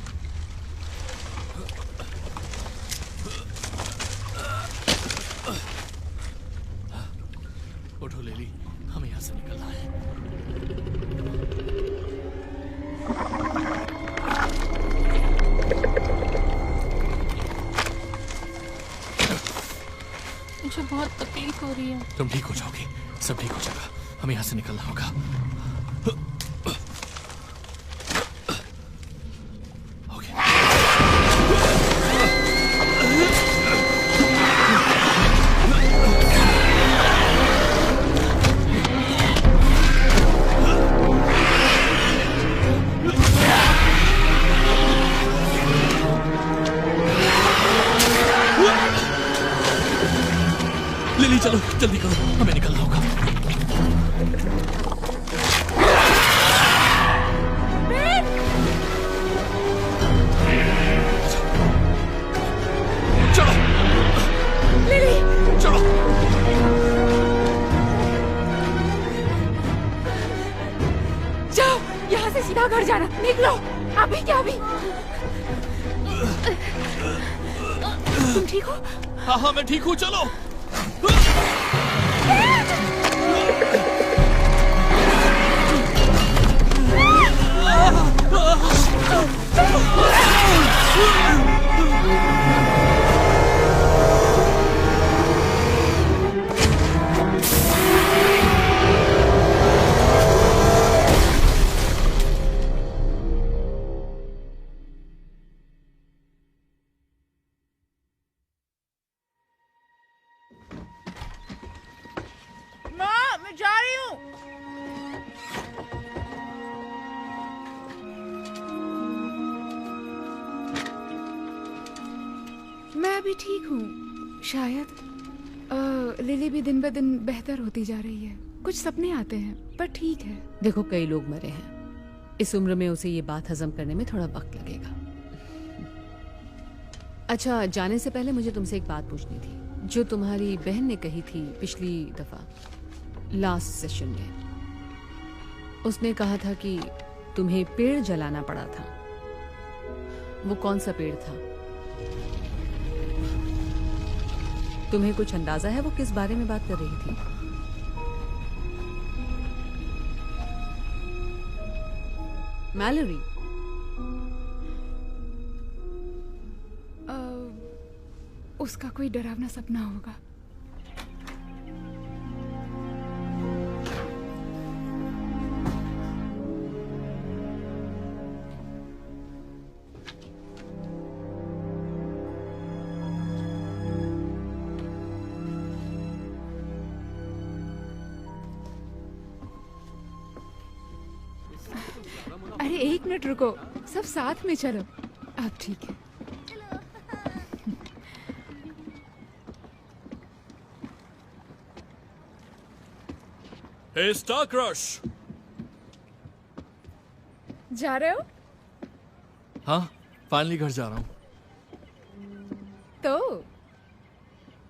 उठो लिली, हमें यहाँ से निकलना है। मुझे बहुत तकलीफ हो रही है। तुम ठीक हो जाओगी, सब ठीक हो जाएगा। हमें यहाँ से निकलना होगा। लिली चलो, जल्दी करो, हमें निकलना होगा। चलो, लिली, चलो। जाओ, यहाँ से सीधा घर जाना। निकलो, अभी क्या अभी। तुम ठीक हो? हाँ हाँ मैं ठीक हूँ, चलो। मैं अभी ठीक हूँ शायद। लिली भी दिन ब दिन बेहतर होती जा रही है। कुछ सपने आते हैं पर ठीक है। देखो कई लोग मरे हैं, इस उम्र में उसे ये बात हजम करने में थोड़ा वक्त लगेगा। अच्छा, जाने से पहले मुझे तुमसे एक बात पूछनी थी, जो तुम्हारी बहन ने कही थी पिछली दफा लास्ट सेशन में। उसने कहा था कि तुम्हें पेड़ जलाना पड़ा था। वो कौन सा पेड़ था? तुम्हें कुछ अंदाजा है वो किस बारे में बात कर रही थी? मैलोरी, उसका कोई डरावना सपना होगा। अरे एक मिनट रुको, सब साथ में चलो। अब ठीक है। हे स्टार क्रश, जा रहे हो? हाँ, फाइनली घर जा रहा हूँ। तो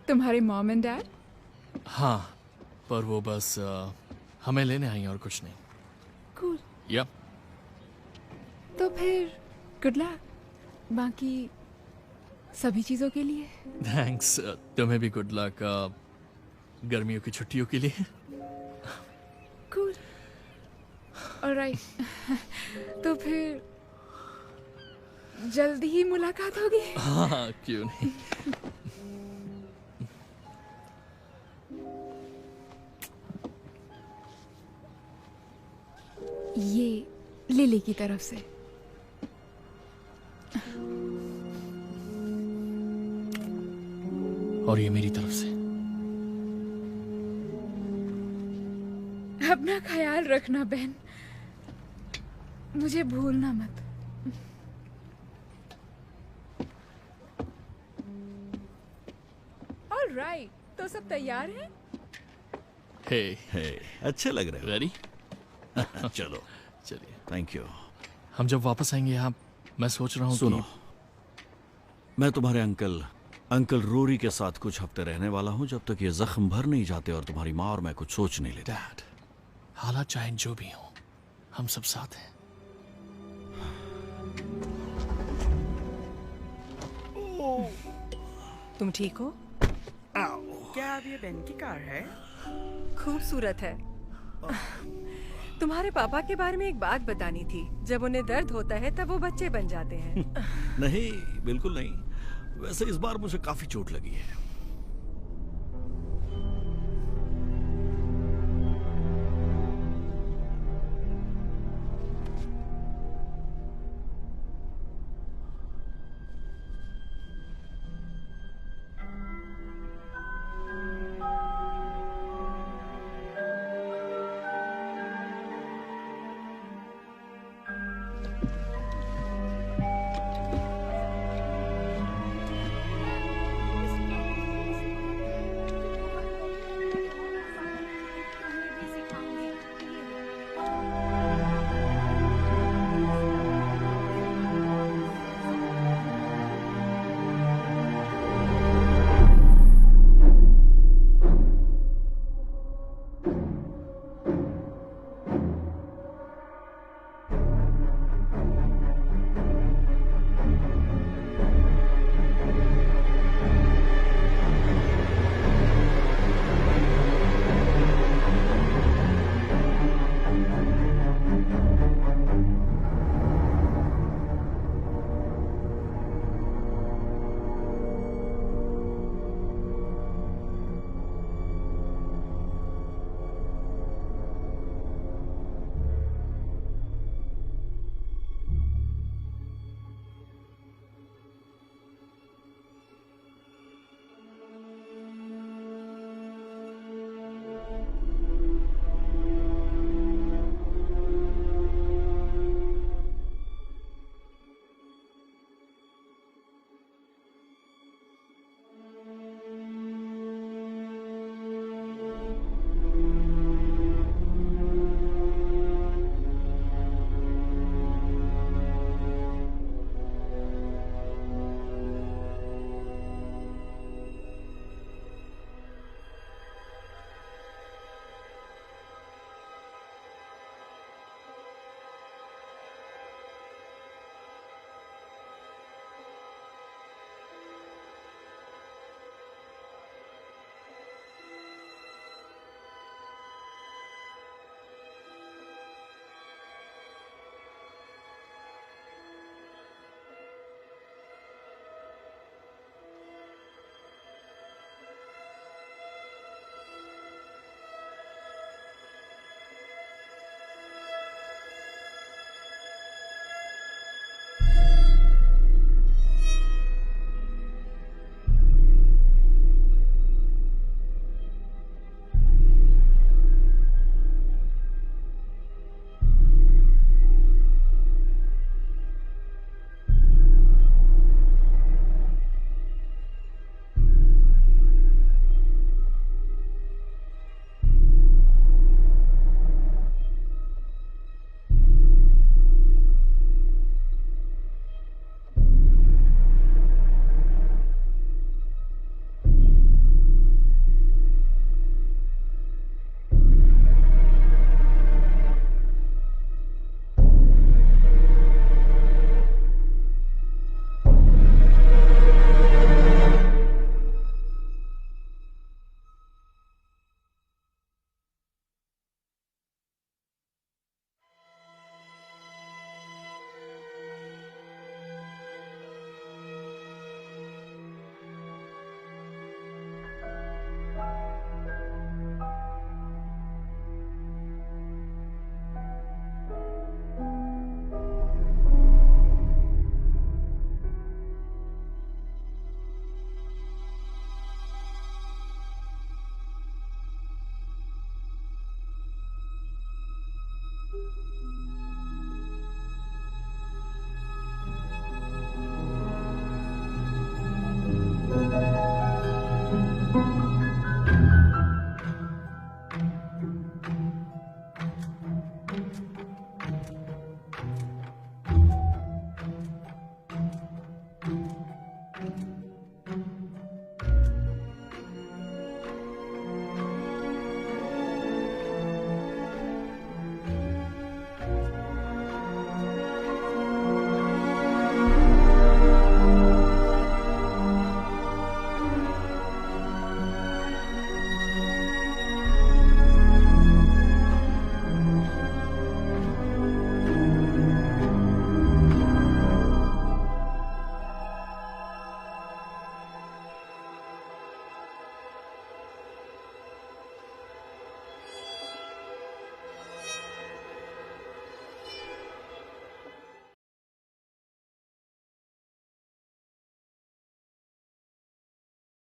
तुम्हारे मॉम एंड डैड? हाँ, पर वो बस हमें लेने आई और कुछ नहीं। कूल। या तो फिर गुड लक बाकी सभी चीजों के लिए। थैंक्स। तुम्हें भी गुड लक गर्मियों की छुट्टियों के लिए। कूल। ऑलराइट। तो फिर जल्दी ही मुलाकात होगी। हाँ, क्यों नहीं। ये लिली की तरफ से। और ये मेरी तरफ से। अपना ख्याल रखना बहन, मुझे भूलना मत। ऑलराइट, तो सब तैयार हैं? हे, अच्छे लग रहे हो। रेडी? चलो चलिए। Thank you. हम जब वापस आएंगे यहाँ, मैं सोच रहा हूँ सुनो, मैं तुम्हारे अंकल रोरी के साथ कुछ हफ्ते रहने वाला हूँ, जब तक ये जख्म भर नहीं जाते और तुम्हारी माँ और मैं कुछ सोच नहीं लेते। डैड, हालात चाहे जो भी हो, हम सब साथ हैं। तुम ठीक हो? क्या अब ये बेन की कार है? खूबसूरत है। तुम्हारे पापा के बारे में एक बात बतानी थी। जब उन्हें दर्द होता है तब वो बच्चे बन जाते हैं। नहीं, बिल्कुल नहीं। वैसे इस बार मुझे काफी चोट लगी है।